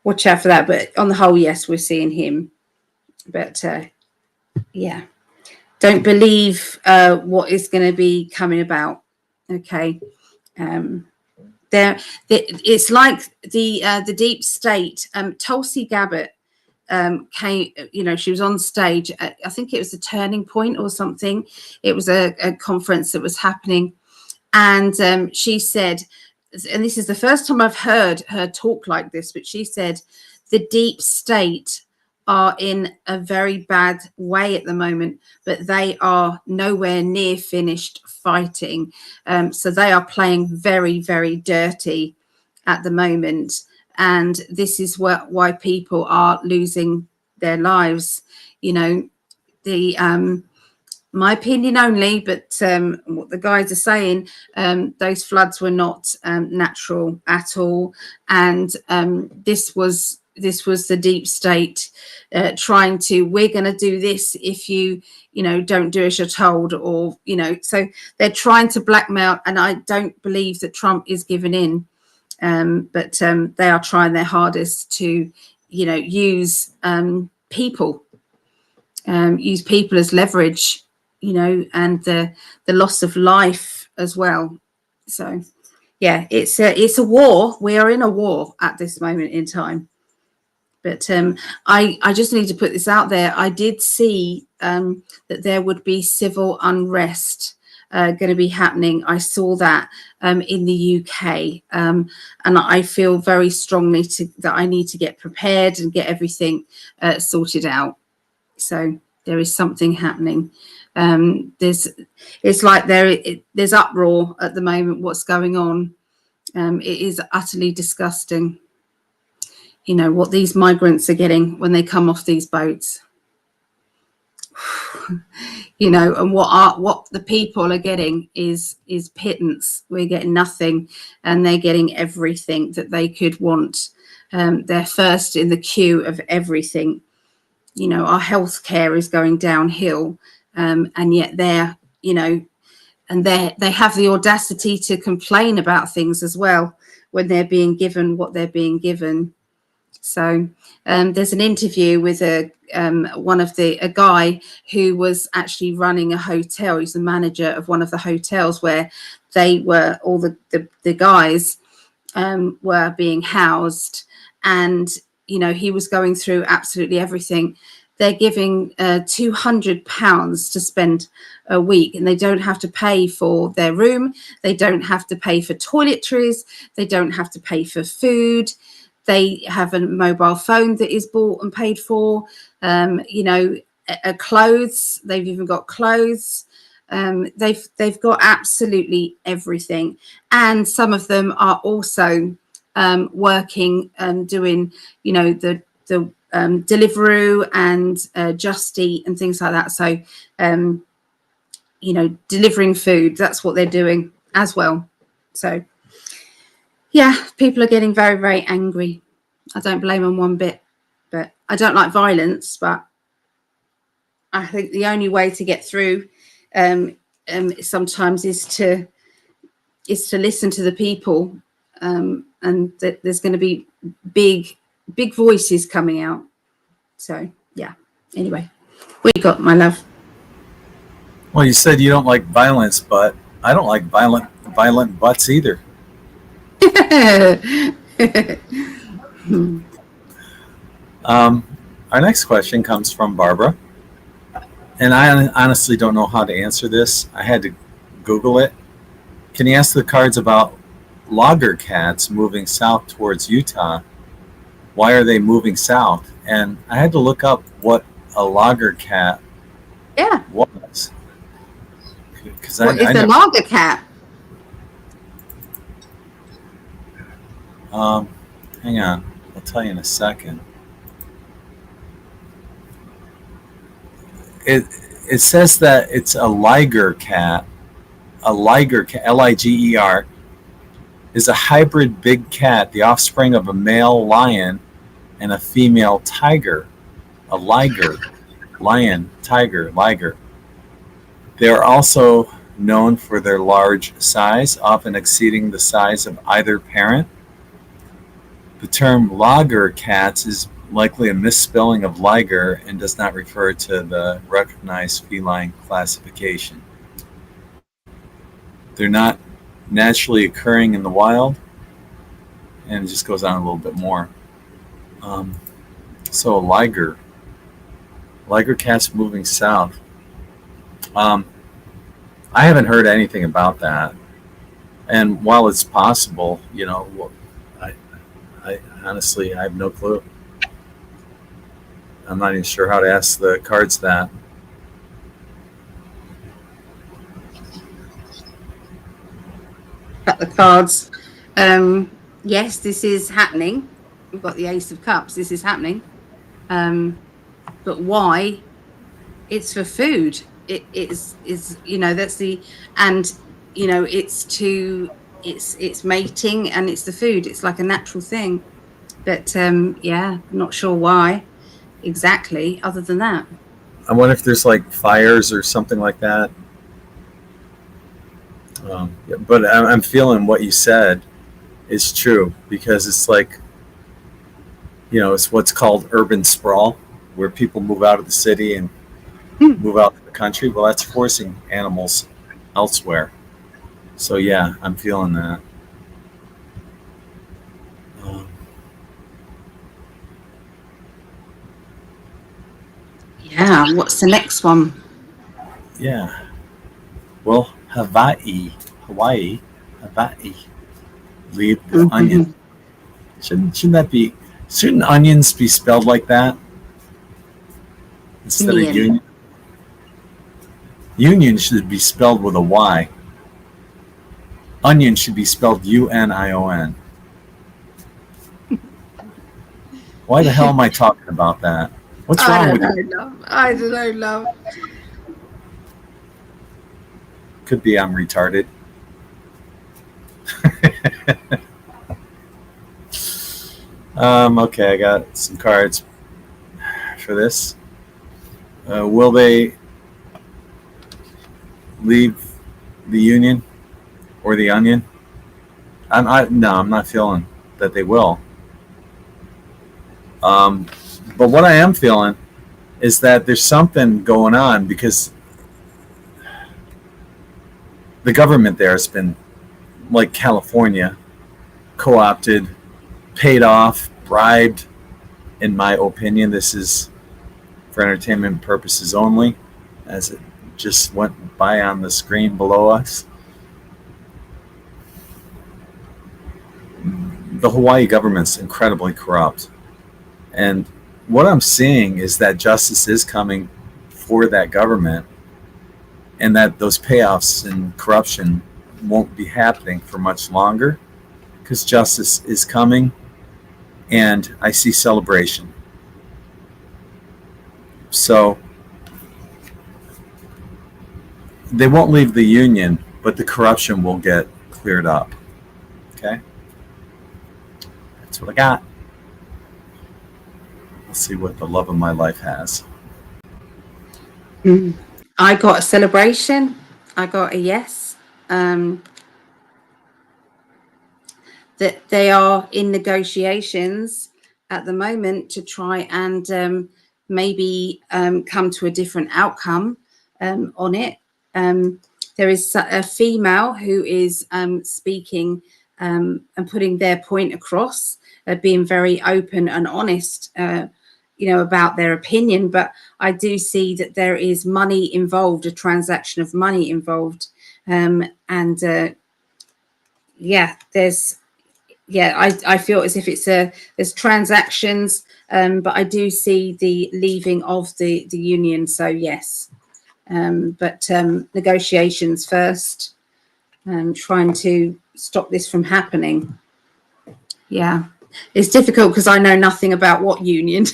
S2: watch out for that. But on the whole, yes, we're seeing him. But yeah, don't believe what is going to be coming about. Okay. It's like the deep state. Tulsi Gabbard came, she was on stage at, I think it was a Turning Point or something. It was a conference that was happening, and she said, and this is the first time I've heard her talk like this, but she said the deep state are in a very bad way at the moment, but they are nowhere near finished fighting. So they are playing very, very dirty at the moment. And this is why people are losing their lives. My opinion only, but what the guys are saying, those floods were not natural at all. And this was the deep state trying to, we're going to do this if you don't do as you're told, or so they're trying to blackmail. And I don't believe that Trump is giving in, but they are trying their hardest to use people as leverage, and the loss of life as well. So yeah, it's a war. We are in a war at this moment in time. But I just need to put this out there. I did see that there would be civil unrest going to be happening. I saw that in the UK, and I feel very strongly that I need to get prepared and get everything sorted out. So there is something happening. It's like there's uproar at the moment. What's going on? It is utterly disgusting. What these migrants are getting when they come off these boats, and what the people are getting is pittance. We're getting nothing, and they're getting everything that they could want. They're first in the queue of everything. Our healthcare is going downhill, and yet they're, and they have the audacity to complain about things as well when they're being given what they're being given. So there's an interview with a guy who was actually running a hotel. He's the manager of one of the hotels where they were, all the guys were being housed, and he was going through absolutely everything. They're giving £200 to spend a week, and they don't have to pay for their room. They don't have to pay for toiletries. They don't have to pay for food. They have a mobile phone that is bought and paid for. Clothes. They've even got clothes. They've got absolutely everything, and some of them are also working and doing, the Deliveroo and Just Eat and things like that. So, delivering food. That's what they're doing as well. So, yeah, people are getting very, very angry. I don't blame them one bit. But I don't like violence, but I think the only way to get through sometimes is to listen to the people, and that there's going to be big voices coming out. So yeah. Anyway, what you got, my love?
S1: Well, you said you don't like violence, but I don't like violent butts either. Our next question comes from Barbara, and I honestly don't know how to answer this. I had to Google it. Can you ask the cards about logger cats moving south towards Utah? Why are they moving south? And I had to look up what a logger cat was.
S2: What is a logger cat?
S1: Hang on, I'll tell you in a second. It says that it's a liger cat. A liger cat, Liger, is a hybrid big cat, the offspring of a male lion and a female tiger. A liger, lion, tiger, liger. They are also known for their large size, often exceeding the size of either parent. The term lager cats is likely a misspelling of liger and does not refer to the recognized feline classification. They're not naturally occurring in the wild, and it just goes on a little bit more. So liger cats moving south. I haven't heard anything about that, and while it's possible, I honestly I have no clue. I'm not even sure how to ask the cards that.
S2: Cut the cards. Yes, this is happening. We've got the Ace of Cups. This is happening. But why? It's for food. It's that's the, and it's mating, and it's the food. It's like a natural thing. But not sure why exactly, other than that.
S1: I wonder if there's like fires or something like that. But I'm feeling what you said is true, because it's like, it's what's called urban sprawl, where people move out of the city and move out to the country. Well, that's forcing animals elsewhere. So yeah, I'm feeling that.
S2: Yeah, what's the next one?
S1: Yeah. Well, Hawaii. Leave the onion. Shouldn't onions be spelled like that instead of union? Union should be spelled with a Y. Onion should be spelled UNION. Why the hell am I talking about that? What's wrong with you?
S2: I don't know, love.
S1: Could be I'm retarded. Okay, I got some cards for this. Will they leave the union or the onion? I'm not feeling that they will. But what I am feeling is that there's something going on, because the government there has been, like California, co-opted, paid off, bribed. In my opinion, this is for entertainment purposes only, as it just went by on the screen below us. The Hawaii government's incredibly corrupt. And what I'm seeing is that justice is coming for that government, and that those payoffs and corruption won't be happening for much longer, because justice is coming, and I see celebration. So they won't leave the union, but the corruption will get cleared up. Okay? That's what I got. Let's see what the love of my life has.
S2: I got a celebration. I got a yes. That they are in negotiations at the moment to try and maybe come to a different outcome on it. There is a female who is speaking and putting their point across, being very open and honest, about their opinion. But I do see that there is money involved, a transaction of money involved, I feel as if there's transactions, but I do see the leaving of the union. So yes, but negotiations first, trying to stop this from happening. Yeah, it's difficult because I know nothing about what union.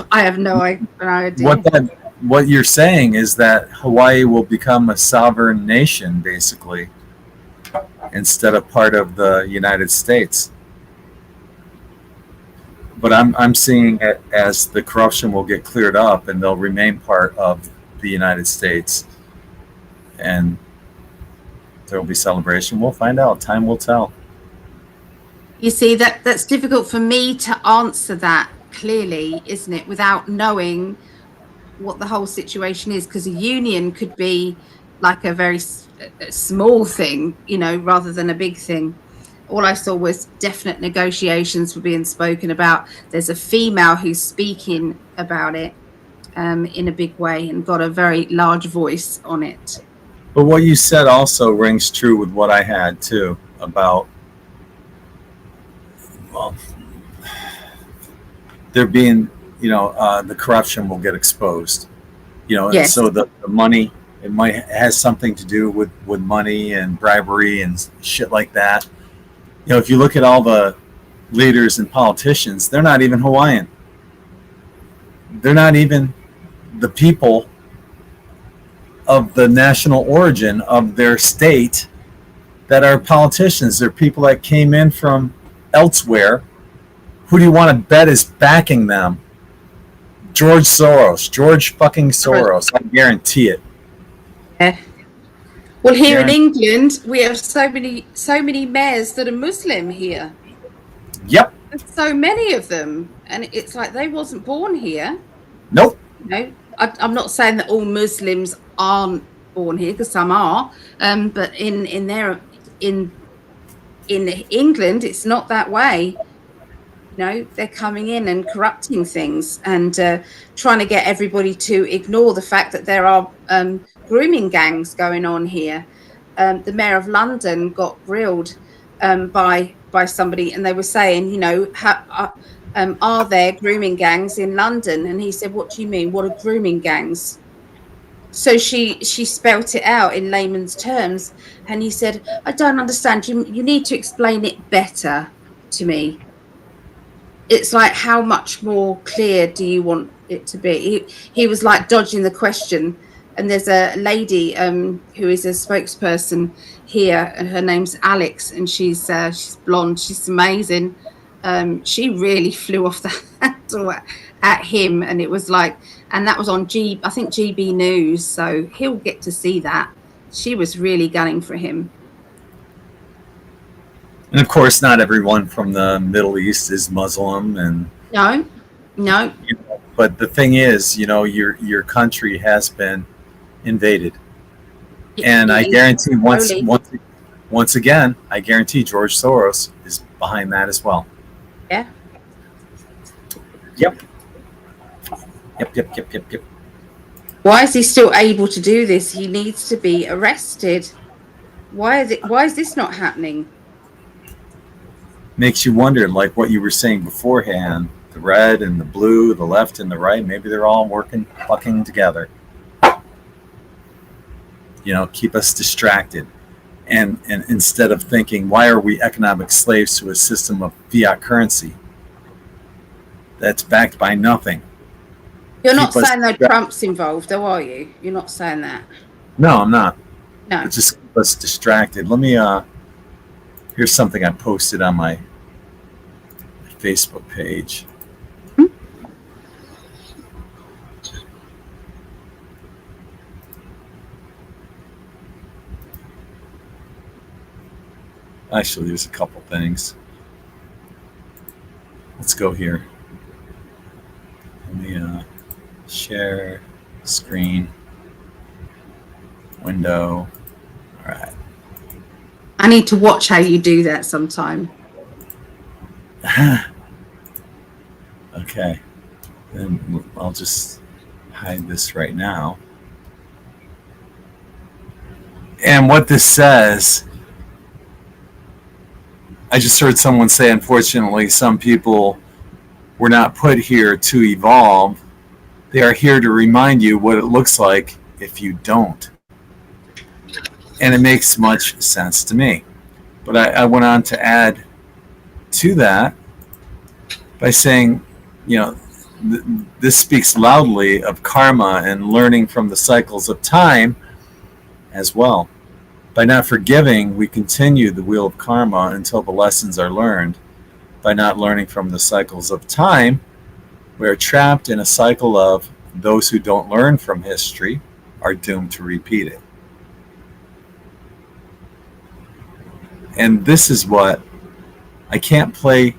S2: I have no idea.
S1: What you're saying is that Hawaii will become a sovereign nation, basically, instead of part of the United States. But I'm seeing it as the corruption will get cleared up and they'll remain part of the United States. And there will be celebration. We'll find out. Time will tell.
S2: You see, that's difficult for me to answer that clearly, isn't it, without knowing what the whole situation is? Because a union could be like a very small thing, rather than a big thing. All I saw was definite negotiations were being spoken about. There's a female who's speaking about it in a big way and got a very large voice on it.
S1: But what you said also rings true with what I had too about, well, there being, the corruption will get exposed,
S2: Yes.
S1: And so the money, it has something to do with money and bribery and shit like that. If you look at all the leaders and politicians, they're not even Hawaiian. They're not even the people of the national origin of their state that are politicians. They're people that came in from elsewhere. Who do you want to bet is backing them? George Soros. George fucking Soros. I guarantee it.
S2: Yeah. Well, here in England, we have so many mayors that are Muslim here.
S1: Yep.
S2: There's so many of them, and it's like they wasn't born here.
S1: Nope.
S2: I'm not saying that all Muslims aren't born here, because some are, but in England, it's not that way. They're coming in and corrupting things and trying to get everybody to ignore the fact that there are grooming gangs going on here. The mayor of London got grilled by somebody, and they were saying, are there grooming gangs in London? And he said, what do you mean? What are grooming gangs? So she spelt it out in layman's terms, and he said, I don't understand. You need to explain it better to me. It's like, how much more clear do you want it to be? He was like dodging the question. And there's a lady who is a spokesperson here, and her name's Alex, and she's blonde. She's amazing. She really flew off the handle at him, and it was like, and that was on I think GB News, so he'll get to see that. She was really gunning for him.
S1: And of course, not everyone from the Middle East is Muslim, and
S2: no.
S1: But the thing is, your country has been invaded, and I guarantee once again, I guarantee George Soros is behind that as well.
S2: Yeah.
S1: Yep.
S2: Why is he still able to do this? He needs to be arrested. Why is this not happening?
S1: Makes you wonder, like what you were saying beforehand, the red and the blue, the left and the right, maybe they're all fucking together. Keep us distracted. And instead of thinking, why are we economic slaves to a system of fiat currency that's backed by nothing?
S2: You're not saying that Trump's involved, though, are you? You're not saying that.
S1: No, I'm not.
S2: No.
S1: But just keep us distracted. Let me, here's something I posted on my Facebook page. Actually, there's a couple things. Let's go here. Let me share screen window. All right.
S2: I need to watch how you do that sometime.
S1: Okay. Then I'll just hide this right now. And what this says, I just heard someone say, unfortunately, some people were not put here to evolve. They are here to remind you what it looks like if you don't. And it makes much sense to me. But I went on to add to that by saying, this speaks loudly of karma and learning from the cycles of time as well. By not forgiving, we continue the wheel of karma until the lessons are learned. By not learning from the cycles of time, we are trapped in a cycle of those who don't learn from history are doomed to repeat it. And this is what I can't play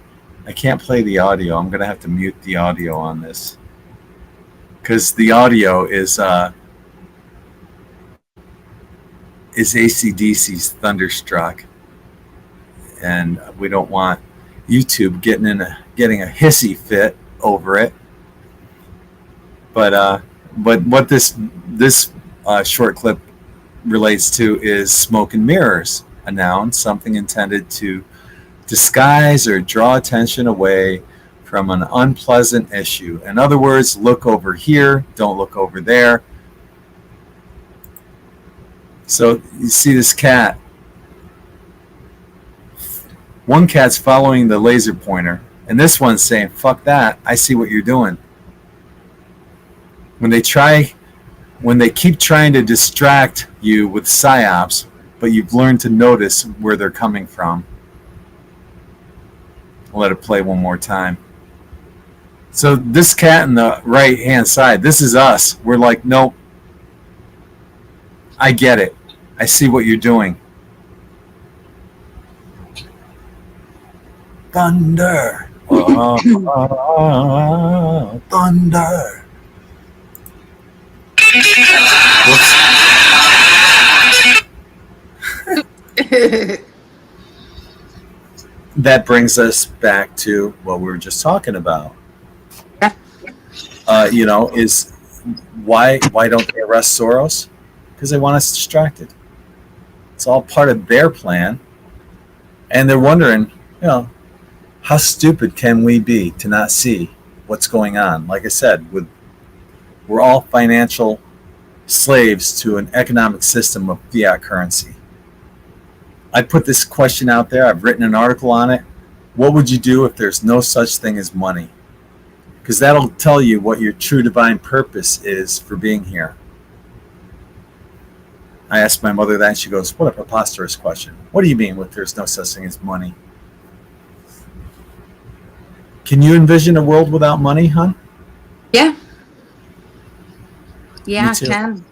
S1: the audio. I'm going to have to mute the audio on this because the audio is AC/DC's Thunderstruck, and we don't want YouTube getting a hissy fit over it. But what this short clip relates to is smoke and mirrors, a noun, something intended to disguise or draw attention away from an unpleasant issue. In other words, look over here, don't look over there. So you see this cat. One cat's following the laser pointer, and this one's saying, fuck that, I see what you're doing. When they keep trying to distract you with psyops, but you've learned to notice where they're coming from. I'll let it play one more time. So this cat on the right hand side, this is us. We're like, nope, I get it. I see what you're doing. Thunder. Thunder. Whoops. That brings us back to what we were just talking about. Is why don't they arrest Soros? Because they want us distracted. It's all part of their plan, and they're wondering, how stupid can we be to not see what's going on? Like I said, we're all financial slaves to an economic system of fiat currency. I put this question out there. I've written an article on it. What would you do if there's no such thing as money? Because that'll tell you what your true divine purpose is for being here. I asked my mother that, and she goes, what a preposterous question. What do you mean if there's no such thing as money? Can you envision a world without money, hon?
S2: Yeah. Yeah, I can.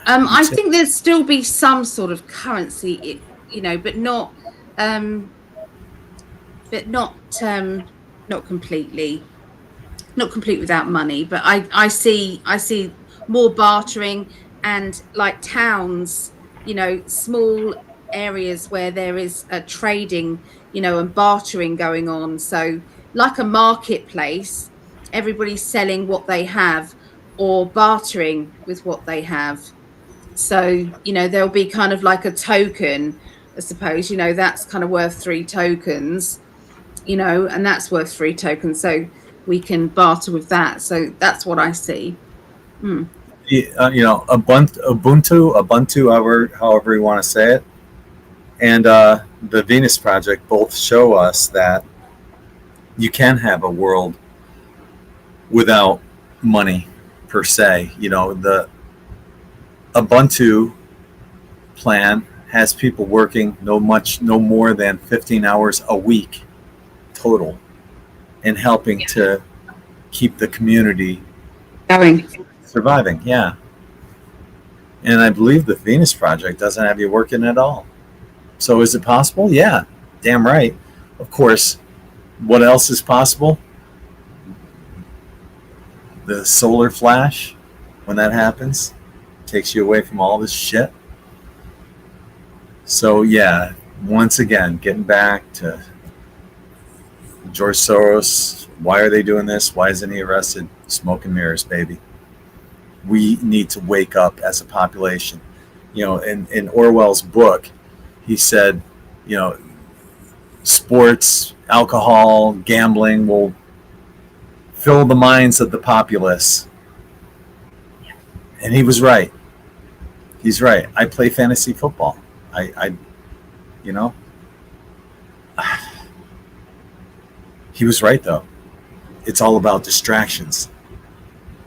S2: I think there'd still be some sort of currency, but not completely, not complete without money. But I see more bartering and like towns, small areas where there is a trading, and bartering going on. So like a marketplace, everybody's selling what they have or bartering with what they have. So, there'll be kind of like a token, I suppose, that's kind of worth 3 tokens, and that's worth 3 tokens. So we can barter with that. So that's what I see. Ubuntu, however you want to say it, and the Venus Project both show us that you can have a world without money per se. The Ubuntu plan has people working no more than 15 hours a week total.
S1: in helping to keep the community
S2: Going.
S1: surviving. Yeah. And I believe the Venus Project doesn't have you working at all. So is it possible? Yeah, damn right. Of course, what else is possible? The solar flash, when that happens, takes you away from all this shit. So yeah, once again, getting back to George Soros, why are they doing this? Why isn't he arrested? Smoke and mirrors, baby. We need to wake up as a population. You know, in Orwell's book, he said, you know, sports, alcohol, gambling will fill the minds of the populace. And he was right. He's right. I play fantasy football. I you know, he was right though. It's all about distractions.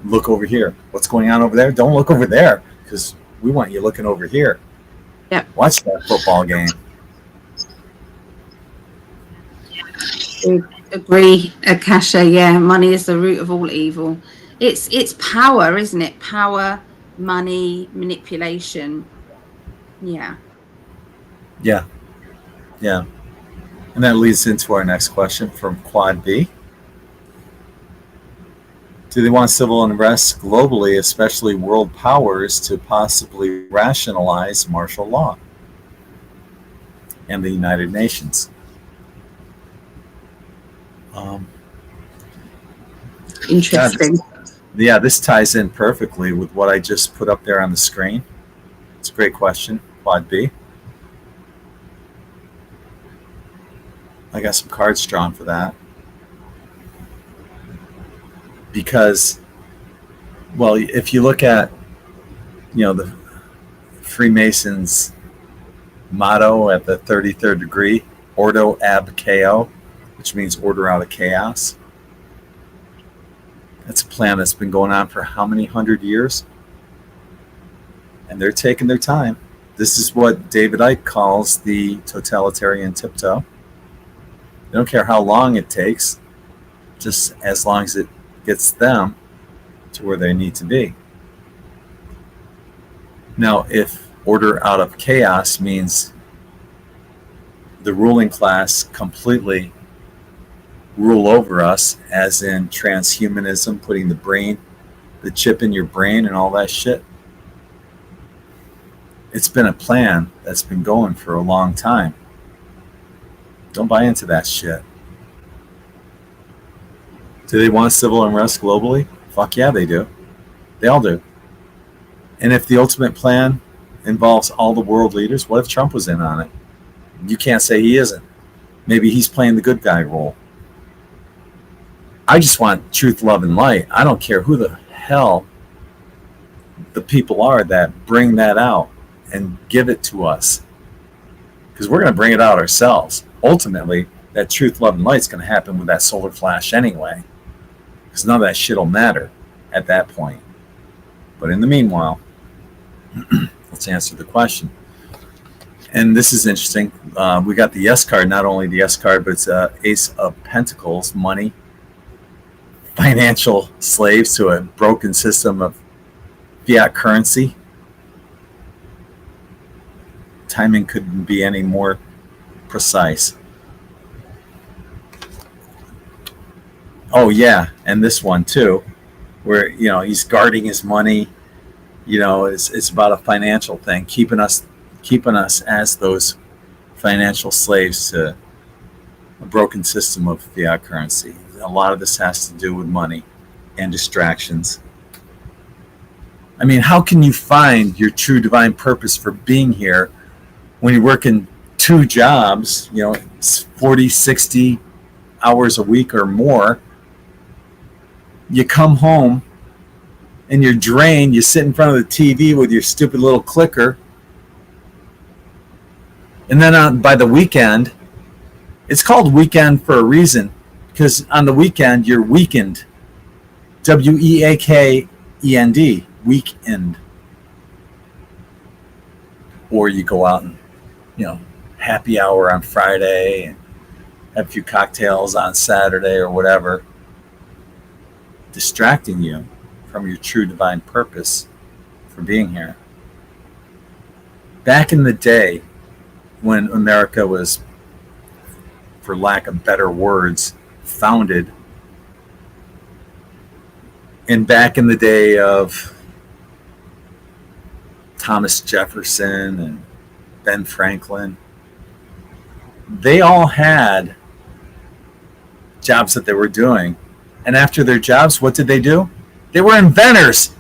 S1: Look over here. What's going on over there? Don't look over there because we want you looking over here.
S2: Yep.
S1: Watch that football game.
S2: Agree, Akasha. Yeah, money is the root of all evil. It's power, isn't it? Power, money, manipulation. Yeah.
S1: Yeah. Yeah. And that leads into our next question from Quad B. Do they want civil unrest globally, especially world powers, to possibly rationalize martial law and the United Nations?
S2: Interesting.
S1: Yeah, this ties in perfectly with what I just put up there on the screen. It's a great question, Quad B. I got some cards drawn for that. Because, well, if you look at, you know, the Freemasons' motto at the 33rd degree, Ordo ab chaos, which means order out of chaos. That's a plan that's been going on for how many 100 years? And they're taking their time. This is what David Icke calls the totalitarian tiptoe. They don't care how long it takes, just as long as it gets them to where they need to be. Now, if order out of chaos means the ruling class completely rule over us, as in transhumanism, putting the chip in your brain and all that shit, it's been a plan that's been going for a long time. Don't buy into that shit. Do they want civil unrest globally? Fuck yeah, they do. They all do. And if the ultimate plan involves all the world leaders, what if Trump was in on it? You can't say he isn't. Maybe he's playing the good guy role. I just want truth, love, and light. I don't care who the hell the people are that bring that out and give it to us. Because we're going to bring it out ourselves. Ultimately, that truth, love, and light is going to happen with that solar flash anyway. Because none of that shit will matter at that point. But in the meanwhile, let's answer the question. And this is interesting. We got the yes card, not only the yes card, but it's Ace of Pentacles, money, financial slaves to a broken system of fiat currency. Timing couldn't be any more precise. Oh yeah, and this one too, where he's guarding his money. It's about a financial thing, keeping us as those financial slaves to a broken system of fiat currency. A lot of this has to do with money and distractions. I mean, how can you find your true divine purpose for being here when you're working 2 jobs, 40, 60 hours a week or more? You come home and you're drained. You sit in front of the TV with your stupid little clicker. And then by the weekend, it's called weekend for a reason, because on the weekend, you're weakened. WEAKEND, weekend. Or you go out and, happy hour on Friday, and have a few cocktails on Saturday or whatever, distracting you from your true divine purpose for being here. Back in the day when America was, for lack of better words, founded, and back in the day of Thomas Jefferson and Ben Franklin, they all had jobs that they were doing. And after their jobs, what did they do? They were inventors.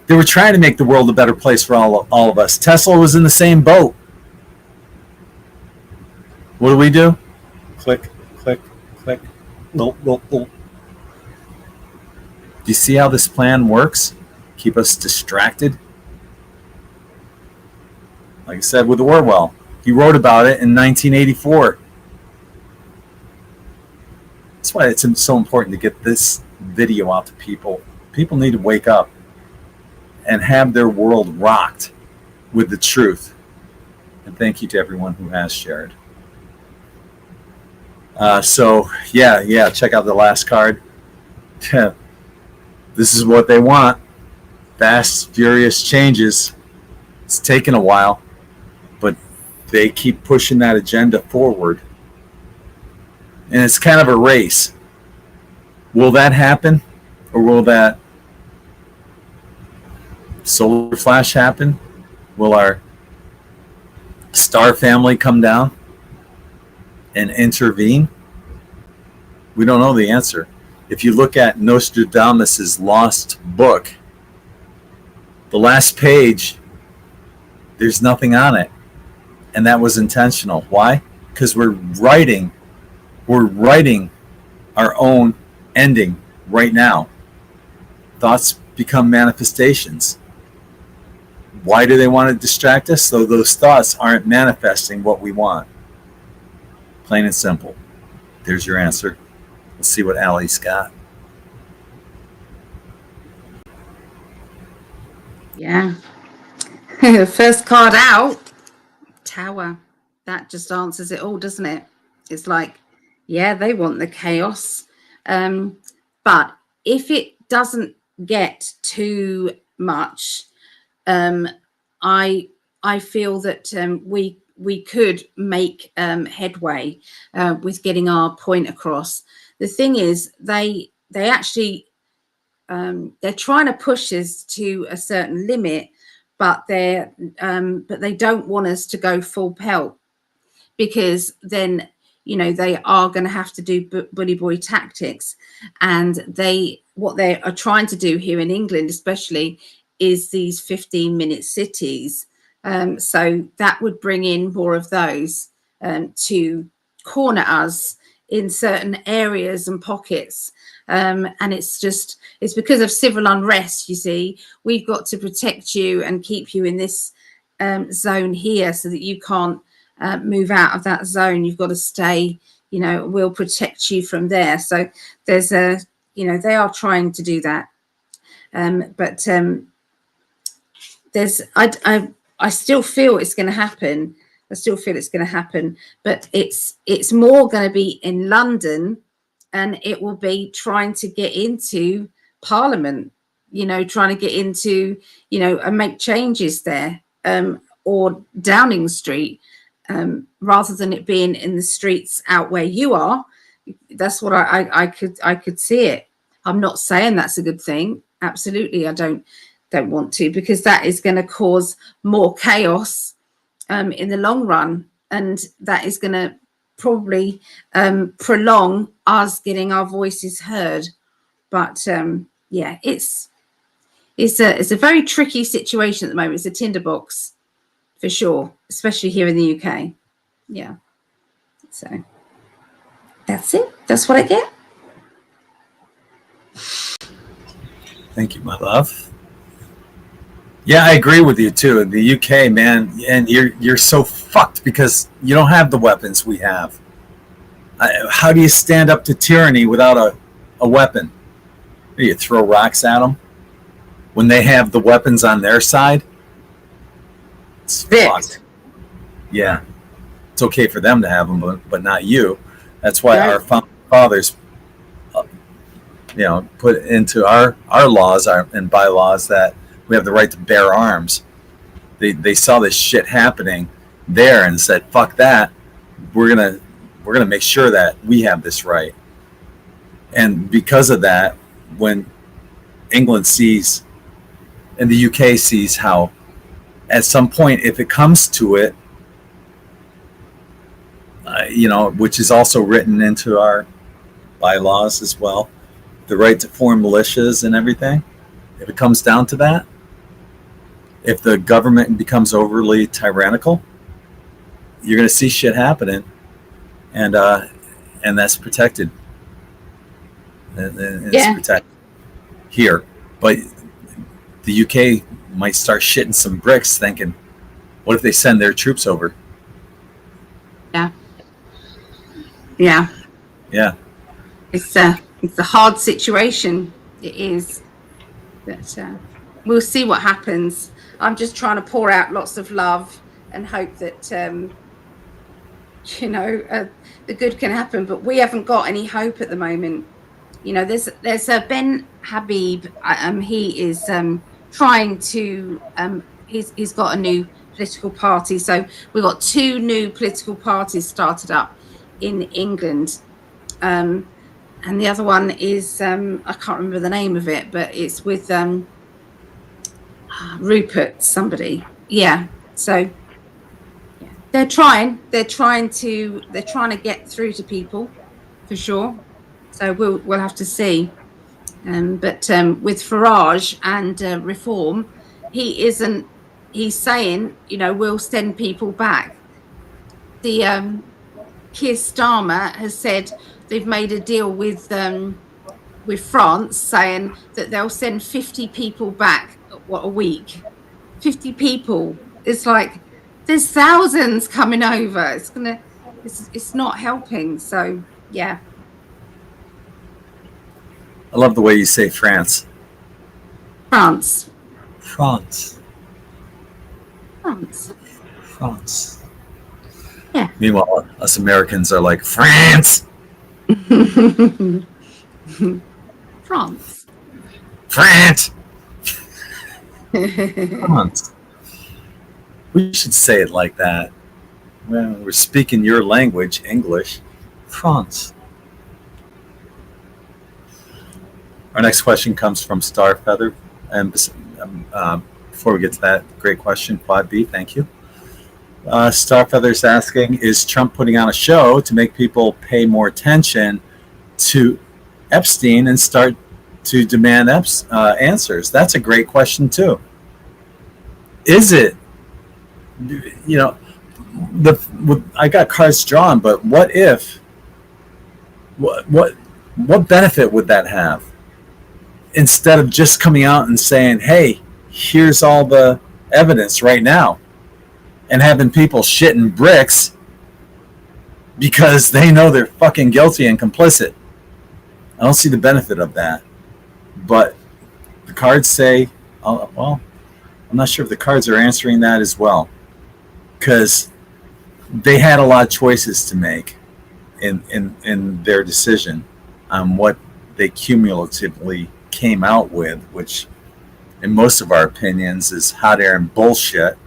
S1: They were trying to make the world a better place for all of us. Tesla was in the same boat. What do? Click, click, click. Do you see how this plan works? Keep us distracted. Like I said with Orwell, he wrote about it in 1984. That's why it's so important to get this video out to people. People need to wake up and have their world rocked with the truth. And thank you to everyone who has shared. So, check out the last card. This is what they want. Fast, furious changes. It's taken a while, but they keep pushing that agenda forward. And it's kind of a race. Will that happen? Or will that solar flash happen? Will our star family come down and intervene? We don't know the answer. If you look at Nostradamus' lost book, the last page, there's nothing on it. And that was intentional. Why? Because we're writing our own ending right now. Thoughts become manifestations. Why do they want to distract us? So those thoughts aren't manifesting what we want. Plain and simple. There's your answer. Let's see what Allie's got.
S2: Yeah. First card out, Tower. That just answers it all, doesn't it? It's like, yeah, they want the chaos. But if it doesn't get too much, I feel that we could make headway with getting our point across. The thing is, they actually they're trying to push us to a certain limit, but they don't want us to go full pelt, because then they are going to have to do bully boy tactics, and what they are trying to do here in England especially is these 15-minute cities. So that would bring in more of those to corner us in certain areas and pockets. And it's because of civil unrest. You see, we've got to protect you and keep you in this zone here so that you can't move out of that zone. You've got to stay, we'll protect you from there. So there's they are trying to do that. But I still feel it's going to happen. But it's more going to be in London, and it will be trying to get into Parliament, trying to get into, and make changes there, or Downing Street, rather than it being in the streets out where you are. That's what I could see it. I'm not saying that's a good thing. Absolutely, I don't want to, because that is going to cause more chaos in the long run, and that is going to probably prolong us getting our voices heard. But it's a very tricky situation at the moment. It's a tinderbox for sure, especially here in the UK. Yeah, so that's it. That's what I get.
S1: Thank you, my love. Yeah, I agree with you too. In the UK, man, and you're so fucked because you don't have the weapons we have. How do you stand up to tyranny without a weapon? You throw rocks at them when they have the weapons on their side. It's fucked. Yeah. it's okay for them to have them, but not you. That's why
S2: Right.
S1: our founding fathers, put into our laws and bylaws that we have the right to bear arms. They saw this shit happening there and said, "Fuck that. We're gonna make sure that we have this right." And because of that, when England sees and the UK sees how, at some point, if it comes to it, which is also written into our bylaws as well, the right to form militias and everything. If it comes down to that, if the government becomes overly tyrannical, you're going to see shit happening, and that's protected. And it's protected here, but the UK might start shitting some bricks, thinking, "What if they send their troops over?"
S2: Yeah.
S1: It's
S2: a hard situation. It is, but we'll see what happens. I'm just trying to pour out lots of love and hope that the good can happen. But we haven't got any hope at the moment. There's Ben Habib. He is trying to. He's got a new political party. So we've got 2 new political parties started up in England. And the other one is I can't remember the name of it, but it's with Rupert somebody. Yeah. So they're trying to get through to people for sure. So we'll have to see. But with Farage and Reform, he's saying, we'll send people back. The Keir Starmer has said they've made a deal with France, saying that they'll send 50 people back a week. 50 people. It's like there's thousands coming over. It's not helping. So yeah.
S1: I love the way you say France.
S2: France. Yeah.
S1: Meanwhile, us Americans are like, France.
S2: France.
S1: France. We should say it like that. When we're speaking your language, English, France. Our next question comes from Starfeather. And before we get to that, great question, Quad B, thank you. Starfeather's asking, is Trump putting on a show to make people pay more attention to Epstein and start to demand answers? That's a great question too. Is it? I got cards drawn, but what if? What benefit would that have? Instead of just coming out and saying, "Hey, here's all the evidence right now," and having people shitting bricks because they know they're fucking guilty and complicit. I don't see the benefit of that. But the cards say, well, I'm not sure if the cards are answering that as well, because they had a lot of choices to make in their decision on what they cumulatively came out with, which in most of our opinions is hot air and bullshit.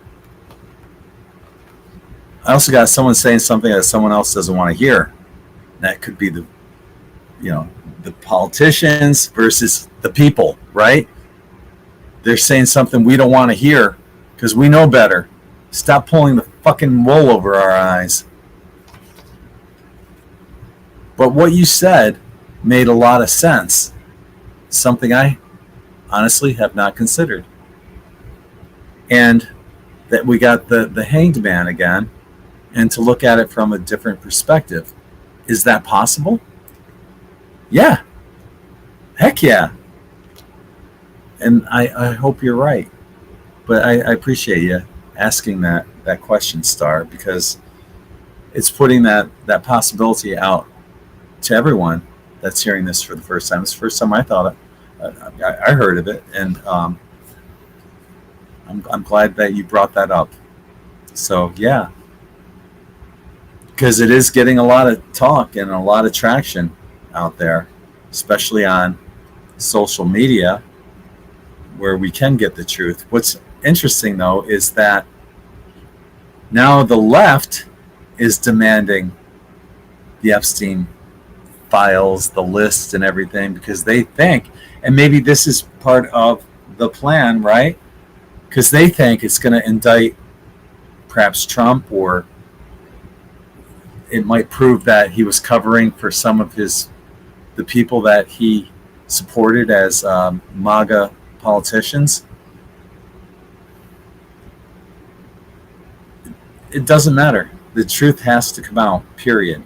S1: I also got someone saying something that someone else doesn't want to hear. That could be the politicians versus the people, right? They're saying something we don't want to hear because we know better. Stop pulling the fucking wool over our eyes. But what you said made a lot of sense. Something I honestly have not considered. And that we got the hanged man again, and to look at it from a different perspective. Is that possible? Yeah. Heck yeah. And I hope you're right. But I appreciate you asking that question, Star, because it's putting that possibility out to everyone that's hearing this for the first time. It's the first time I thought I heard of it, and I'm glad that you brought that up. So yeah, because it is getting a lot of talk and a lot of traction out there, especially on social media, where we can get the truth. What's interesting, though, is that now the left is demanding the Epstein files, the list, and everything, because they think, and maybe this is part of the plan, right? Because they think it's going to indict perhaps Trump, or it might prove that he was covering for some of the people that he supported as MAGA politicians. It doesn't matter. The truth has to come out, period.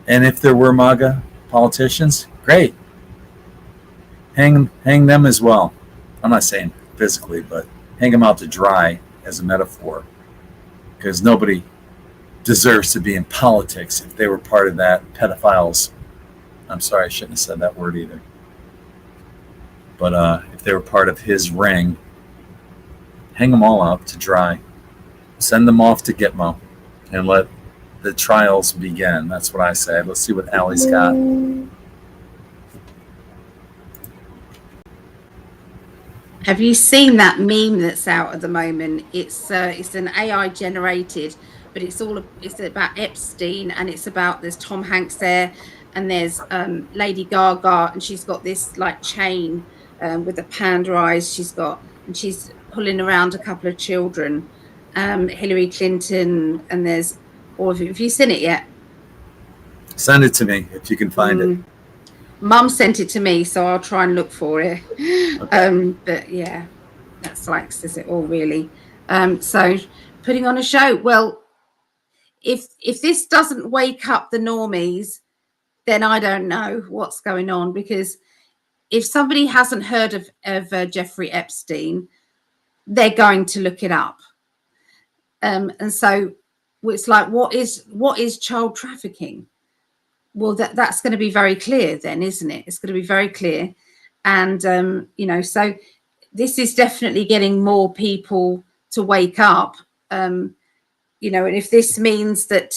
S1: And if there were MAGA politicians, great. Hang them as well. I'm not saying physically, but hang them out to dry as a metaphor. Because nobody deserves to be in politics if they were part of that pedophiles. I'm sorry, I shouldn't have said that word either. But if they were part of his ring, hang them all out to dry. Send them off to Gitmo and let the trials begin. That's what I say. Let's see what Allie's got.
S2: Have you seen that meme that's out at the moment? It's an AI generated, but it's about Epstein, and it's about, there's Tom Hanks there, and there's Lady Gaga, and she's got this like chain with the panda eyes and she's pulling around a couple of children, Hillary Clinton, and there's all of you. Have you seen it yet?
S1: Send it to me if you can find it.
S2: Mum sent it to me, so I'll try and look for it. Okay. But yeah, that's like says it all, really. So putting on a show. Well, if this doesn't wake up the normies, then I don't know what's going on, because if somebody hasn't heard of Jeffrey Epstein, they're going to look it up. And so it's like, what is child trafficking? Well, that's going to be very clear then, isn't it? It's going to be very clear. And, so this is definitely getting more people to wake up, and if this means that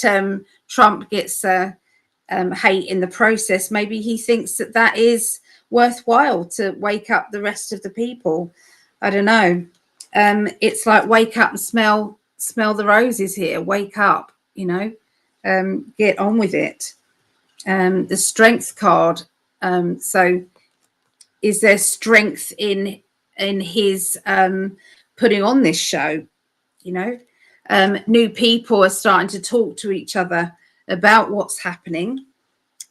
S2: Trump gets hate in the process, maybe he thinks that is worthwhile to wake up the rest of the people. I don't know. It's like, wake up and smell the roses here. Wake up, get on with it. The strength card. So is there strength in his putting on this show? New people are starting to talk to each other about what's happening,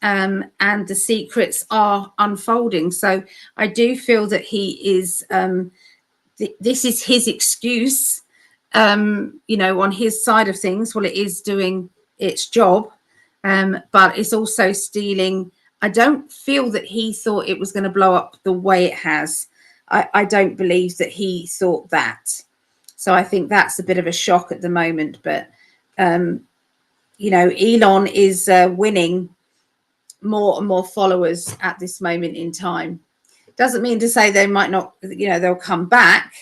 S2: and the secrets are unfolding. So I do feel that he is this is his excuse, on his side of things. Well, it is doing its job. But it's also stealing. I don't feel that he thought it was going to blow up the way it has. I don't believe that he thought that. So I think that's a bit of a shock at the moment. But, Elon is winning more and more followers at this moment in time. Doesn't mean to say they might not, they'll come back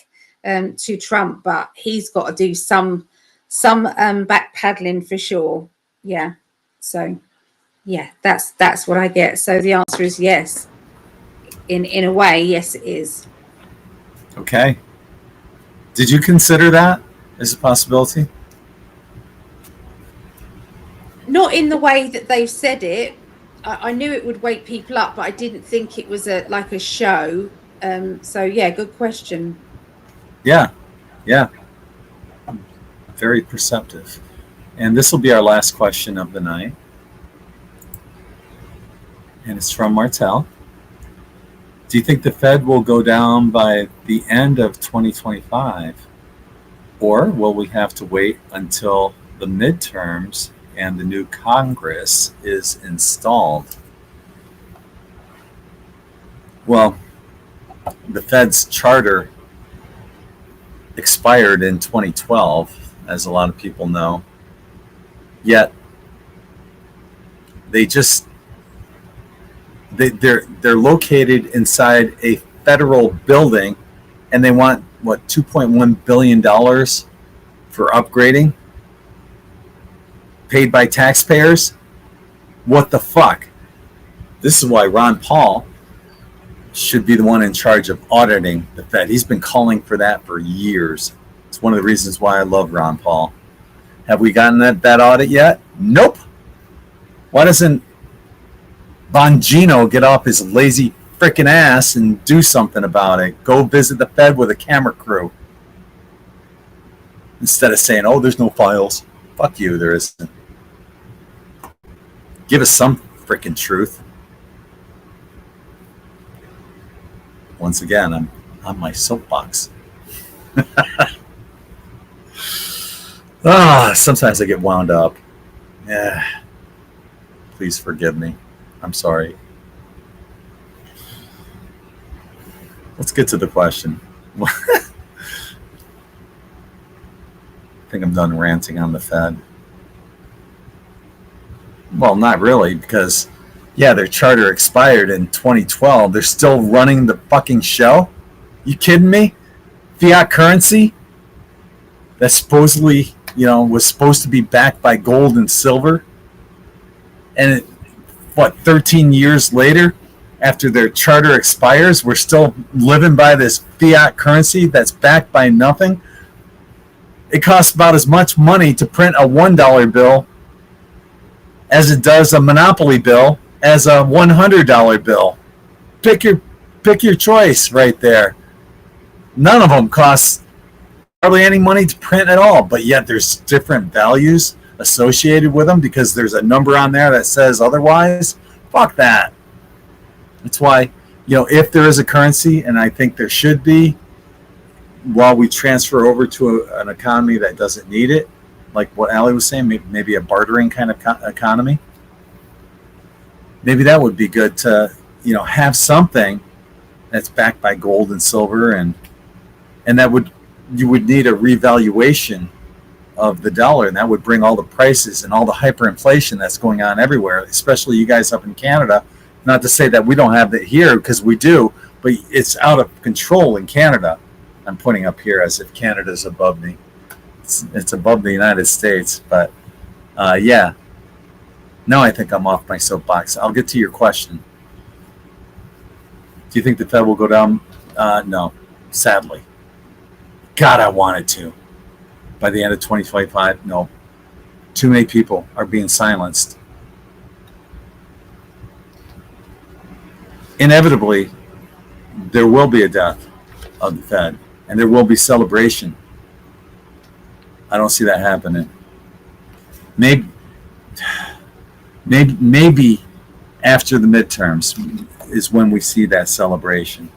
S2: to Trump, but he's got to do some back paddling for sure. Yeah. So, yeah, that's what I get. So the answer is yes. In a way, yes, it is.
S1: Okay. Did you consider that as a possibility?
S2: Not in the way that they've said it. I knew it would wake people up, but I didn't think it was like a show. So, yeah, good question.
S1: Yeah. Very perceptive. And this will be our last question of the night. And it's from Martel. Do you think the Fed will go down by the end of 2025? Or will we have to wait until the midterms and the new Congress is installed? Well, the Fed's charter expired in 2012, as a lot of people know. Yet they're located inside a federal building, and they want $2.1 billion for upgrading. paid by taxpayers. What the fuck? This is why Ron Paul should be the one in charge of auditing the Fed. He's been calling for that for years. It's one of the reasons why I love Ron Paul. Have we gotten that audit yet? Nope. Why doesn't Bongino get off his lazy freaking ass and do something about it? Go visit the Fed with a camera crew. Instead of saying, oh, there's no files. Fuck you, there isn't. Give us some freaking truth. Once again, I'm on my soapbox. Sometimes I get wound up. Yeah. Please forgive me. I'm sorry. Let's get to the question. I think I'm done ranting on the Fed. Well, not really, because, yeah, their charter expired in 2012. They're still running the fucking show? You kidding me? Fiat currency that supposedly, was supposed to be backed by gold and silver. And 13 years later, after their charter expires, we're still living by this fiat currency that's backed by nothing. It costs about as much money to print a $1 bill as it does a Monopoly bill as a $100 bill. Pick your choice right there. None of them cost hardly any money to print at all, but yet there's different values associated with them because there's a number on there that says otherwise. Fuck that. That's why, if there is a currency, and I think there should be, while we transfer over to an economy that doesn't need it, like what Allie was saying, maybe a bartering kind of economy, maybe that would be good to, have something that's backed by gold and silver, and you would need a revaluation of the dollar, and that would bring all the prices and all the hyperinflation that's going on everywhere, especially you guys up in Canada. Not to say that we don't have that here, because we do, but it's out of control in Canada. I'm pointing up here as if Canada's above me. It's above the United States, but yeah. Now I think I'm off my soapbox. I'll get to your question. Do you think the Fed will go down? No, sadly. God, I wanted to. By the end of 2025, no. Too many people are being silenced. Inevitably, there will be a death of the Fed, and there will be celebration. I don't see that happening. Maybe after the midterms is when we see that celebration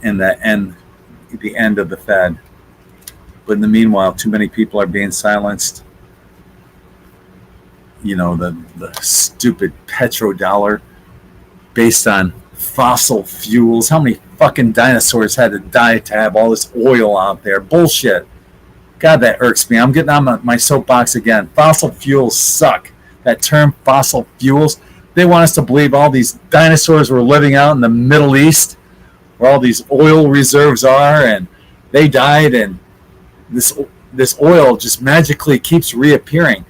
S1: and the end of the Fed. But in the meanwhile, too many people are being silenced. The stupid petrodollar based on fossil fuels. How many fucking dinosaurs had to die to have all this oil out there? Bullshit. God, that irks me. I'm getting on my soapbox again. Fossil fuels suck. That term, fossil fuels, they want us to believe all these dinosaurs were living out in the Middle East where all these oil reserves are, and they died, and this oil just magically keeps reappearing.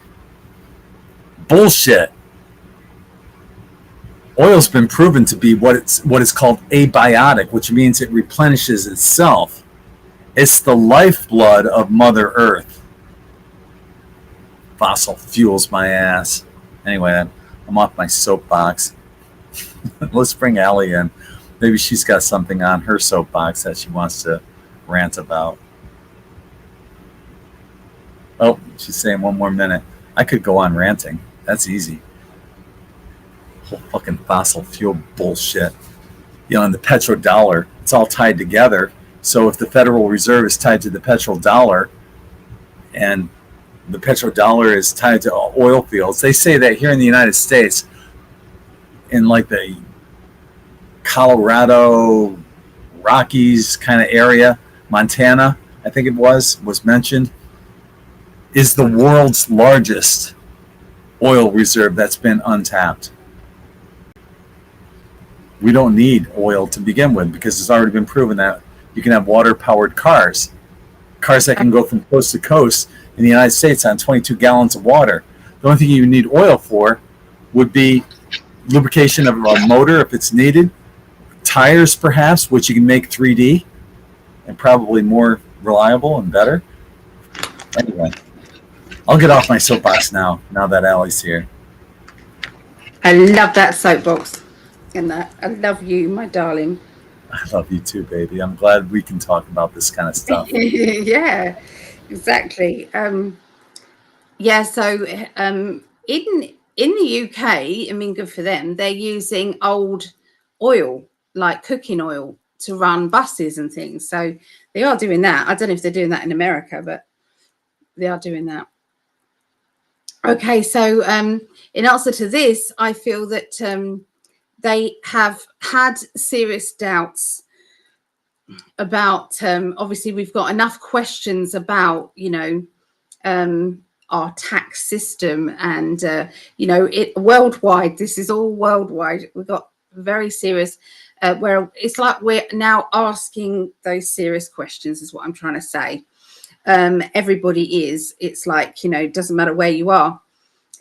S1: Bullshit. Oil's been proven to be what is called abiotic, which means it replenishes itself. It's the lifeblood of Mother Earth. Fossil fuels my ass. Anyway, I'm off my soapbox. Let's bring Allie in. Maybe she's got something on her soapbox that she wants to rant about. Oh, she's saying 1 more minute. I could go on ranting. That's easy. Whole fucking fossil fuel bullshit. And the petrodollar, it's all tied together. So if the Federal Reserve is tied to the petrodollar, and the petrodollar is tied to oil fields, they say that here in the United States, in like the Colorado Rockies kind of area, Montana, I think it was mentioned, is the world's largest oil reserve that's been untapped. We don't need oil to begin with because it's already been proven that you can have water-powered cars that can go from coast to coast in the United States on 22 gallons of water. The only thing you need oil for would be lubrication of a motor if it's needed, tires perhaps, which you can make 3D and probably more reliable and better. Anyway, I'll get off my soapbox now that Allie's here.
S2: I love that soapbox. And that I love you, my darling.
S1: I love you too, baby. I'm glad we can talk about this kind of stuff.
S2: Yeah, exactly. Yeah, so in the UK, I mean, good for them. They're using old oil, like cooking oil, to run buses and things. So they are doing that. I don't know if they're doing that in America, but they are doing that. Okay, so in answer to this, I feel that they have had serious doubts about, obviously, we've got enough questions about, our tax system and, it worldwide. This is all worldwide. We've got very serious, where it's like we're now asking those serious questions is what I'm trying to say. Everybody is. It's like, it doesn't matter where you are.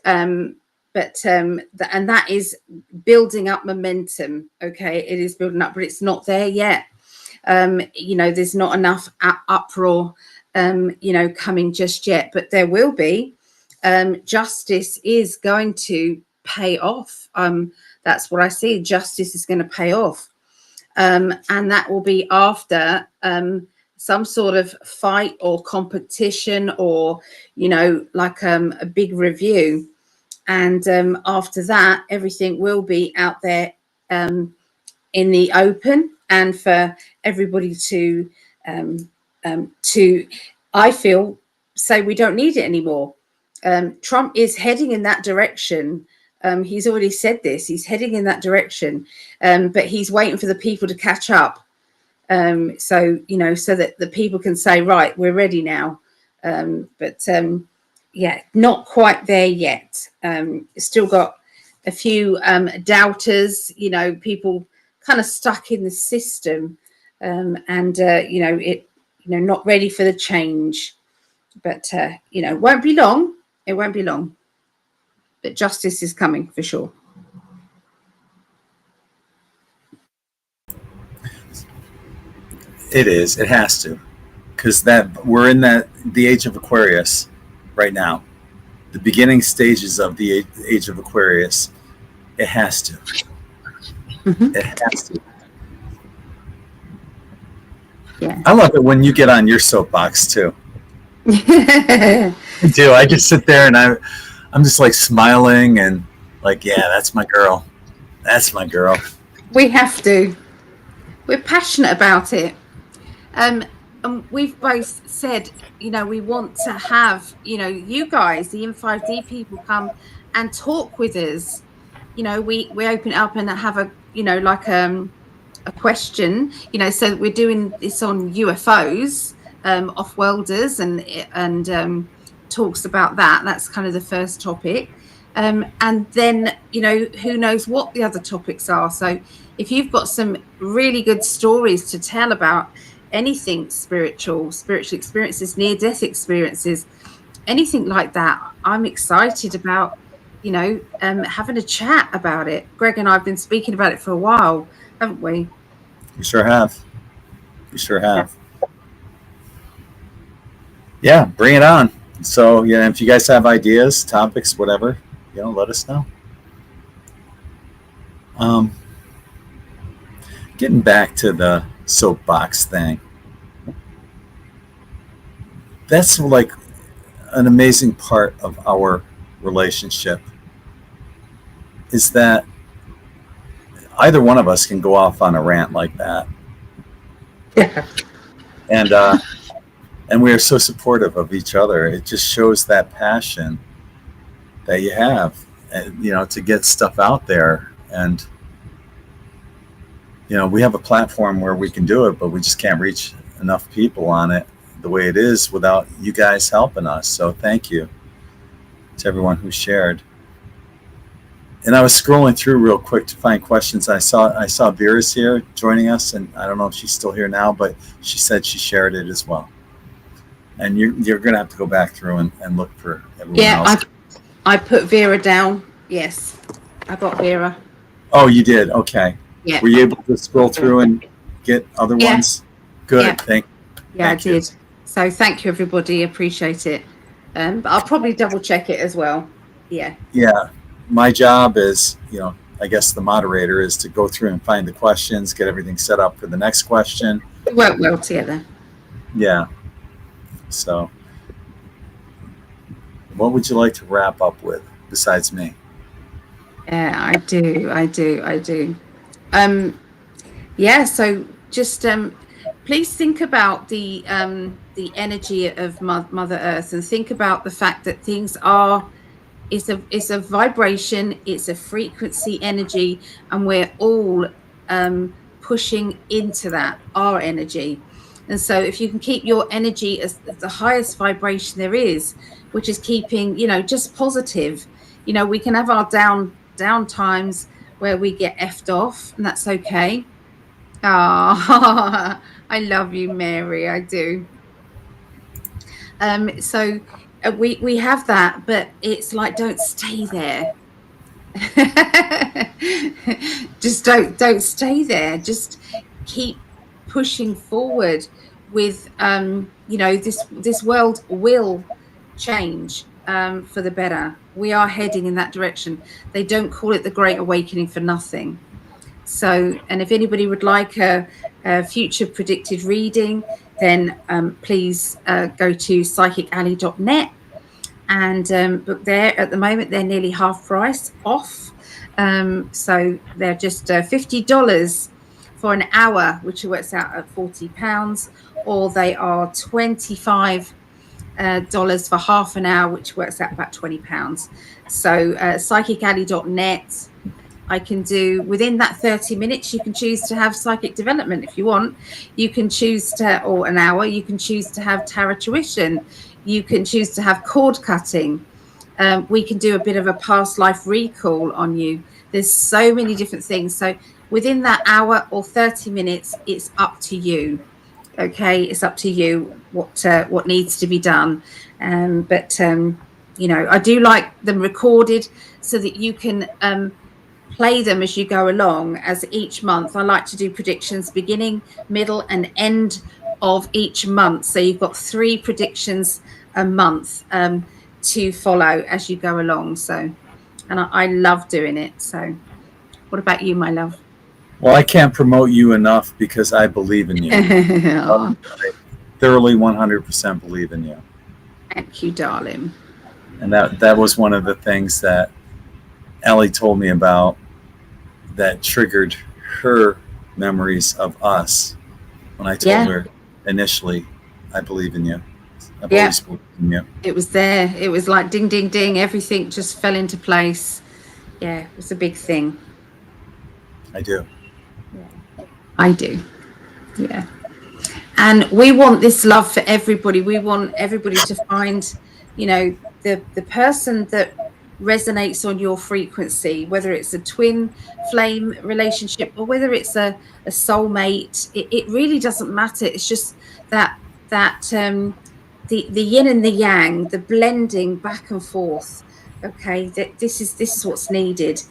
S2: And that is building up momentum. Okay, it is building up, but it's not there yet. There's not enough uproar, coming just yet, but there will be. Justice is going to pay off. That's what I see. Justice is going to pay off. And that will be after some sort of fight or competition or, like a big review. And after that, everything will be out there in the open, and for everybody to, I feel, say we don't need it anymore. Trump is heading in that direction. He's already said this. He's heading in that direction, but he's waiting for the people to catch up. So that the people can say, right, we're ready now. Yeah, not quite there yet. Still got a few doubters, people kind of stuck in the system, not ready for the change. But, won't be long. It won't be long. But justice is coming for sure.
S1: It is. It has to, because we're in the age of Aquarius right now, the beginning stages of the age of Aquarius. It has to. Mm-hmm. It has to.
S2: Yeah.
S1: I love it when you get on your soapbox too. I do. I just sit there and I'm just like smiling and like, yeah, that's my girl. That's my girl.
S2: We have to. We're passionate about it. And we've both said, we want to have, you guys, the In5d people, come and talk with us. We open it up and have a question, so we're doing this on UFOs, off-worlders and talks about that. That's kind of the first topic. And then, who knows what the other topics are. So if you've got some really good stories to tell about anything spiritual experiences, near-death experiences, anything like that, I'm excited about, having a chat about it. Greg and I have been speaking about it for a while, haven't we?
S1: We sure have. Yeah, bring it on. So, if you guys have ideas, topics, whatever, let us know. Getting back to the soapbox thing. That's like an amazing part of our relationship, is that either one of us can go off on a rant like that.
S2: Yeah.
S1: And we are so supportive of each other. It just shows that passion that you have, to get stuff out there. And, we have a platform where we can do it, but we just can't reach enough people on it the way it is without you guys helping us. So thank you to everyone who shared. And I was scrolling through real quick to find questions. I saw Vera's here joining us, and I don't know if she's still here now, but she said she shared it as well. And you're going to have to go back through and look for everyone else.
S2: I put Vera down. Yes, I got Vera.
S1: Oh, you did. Okay.
S2: Yeah.
S1: Were you able to scroll through and get other ones? Good.
S2: Yeah.
S1: Thank
S2: I did. So thank you, everybody. Appreciate it. But I'll probably double check it as well. Yeah.
S1: Yeah. My job is, I guess the moderator is to go through and find the questions, get everything set up for the next question.
S2: We work well together.
S1: Yeah. So, what would you like to wrap up with besides me?
S2: Yeah, I do. Yeah. So just please think about the energy of Mother Earth, and think about the fact that things are. It's a vibration. It's a frequency energy, and we're all pushing into that, our energy. And so if you can keep your energy as the highest vibration there is, which is keeping, just positive, we can have our down times where we get effed off, and that's okay. Oh, I love you, Mary. I do. So we have that, but it's like, don't stay there. Just don't stay there. Just keep pushing forward with this world will change for the better. We are heading in that direction. They don't call it the Great Awakening for nothing. So, and if anybody would like a future predicted reading, then please go to psychically.net and book there. At the moment, they're nearly half price off. So they're just $50 for an hour, which works out at £40, or they are $25 for half an hour, which works out about £20. So psychically.net. I can do within that 30 minutes. You can choose to have psychic development if you want. You can choose to, or an hour, you can choose to have tarot tuition. You can choose to have cord cutting. We can do a bit of a past life recall on you. There's so many different things. So within that hour or 30 minutes, it's up to you. Okay, it's up to you what needs to be done. But I do like them recorded so that you can play them as you go along. As each month, I like to do predictions beginning, middle, and end of each month. So you've got 3 predictions a month to follow as you go along. So, and I love doing it. So, what about you, my love?
S1: Well, I can't promote you enough because I believe in you. I thoroughly 100% believe in you.
S2: Thank you, darling.
S1: And that was one of the things that Ellie told me about that triggered her memories of us when I told her initially, I believe in you. I've always believed in you.
S2: It was there. It was like ding, ding, ding. Everything just fell into place. Yeah, it was a big thing.
S1: I do.
S2: I do. Yeah. And we want this love for everybody. We want everybody to find, the person that resonates on your frequency, whether it's a twin flame relationship or whether it's a soulmate. It really doesn't matter. It's just that the yin and the yang, the blending back and forth. Okay, this is what's needed,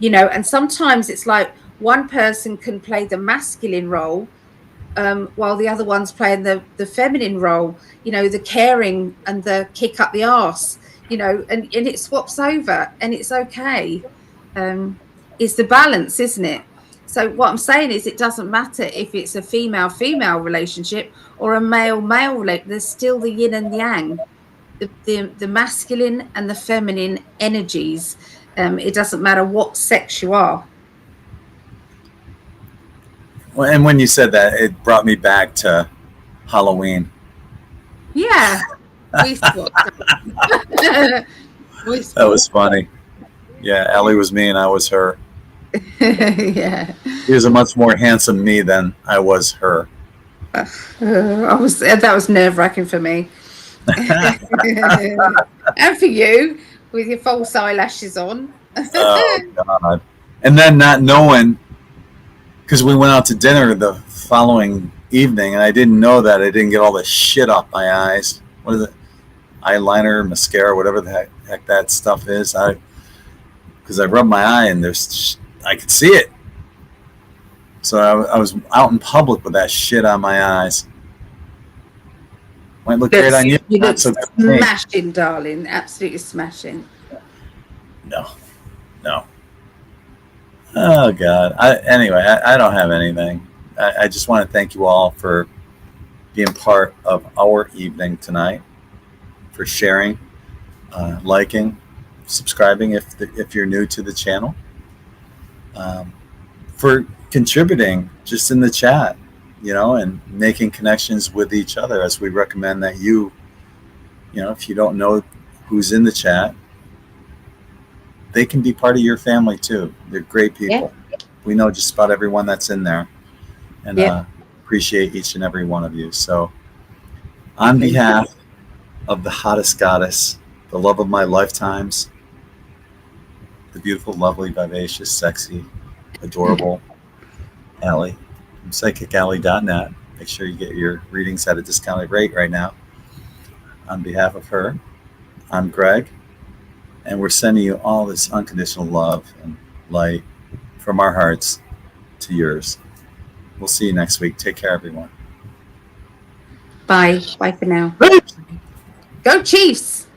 S2: and sometimes it's like one person can play the masculine role while the other one's playing the feminine role, the caring and the kick up the arse, and it swaps over, and it's okay. It's the balance, isn't it? So what I'm saying is, it doesn't matter if it's a female relationship or a male relationship. There's still the yin and yang, the masculine and the feminine energies. It doesn't matter what sex you are.
S1: Well, and when you said that, it brought me back to Halloween.
S2: Yeah. That
S1: was funny. Yeah, Ellie was me and I was her.
S2: Yeah.
S1: He was a much more handsome me than I was her.
S2: That was nerve-wracking for me. And for you, with your false eyelashes on.
S1: Oh, God. And then not knowing, because we went out to dinner the following evening, and I didn't know that I didn't get all the shit off my eyes. What is it? Eyeliner, mascara, whatever the heck that stuff is. Because I rubbed my eye and I could see it. So I was out in public with that shit on my eyes. Might look great on you.
S2: You
S1: Not
S2: look
S1: so good on me.
S2: smashing, darling. Absolutely smashing.
S1: No. Oh God. Anyway, I don't have anything. I just want to thank you all for being part of our evening tonight, for sharing, liking, subscribing if you're new to the channel, for contributing just in the chat, and making connections with each other, as we recommend that if you don't know who's in the chat, they can be part of your family too. They're great people. Yeah. We know just about everyone that's in there, and appreciate each and every one of you. So on behalf of the hottest goddess, the love of my lifetimes, the beautiful, lovely, vivacious, sexy, adorable Allie from PsychicAlly.net. Make sure you get your readings at a discounted rate right now. On behalf of her, I'm Greg, and we're sending you all this unconditional love and light from our hearts to yours. We'll see you next week. Take care, everyone.
S2: Bye. Bye for now. Go Chiefs!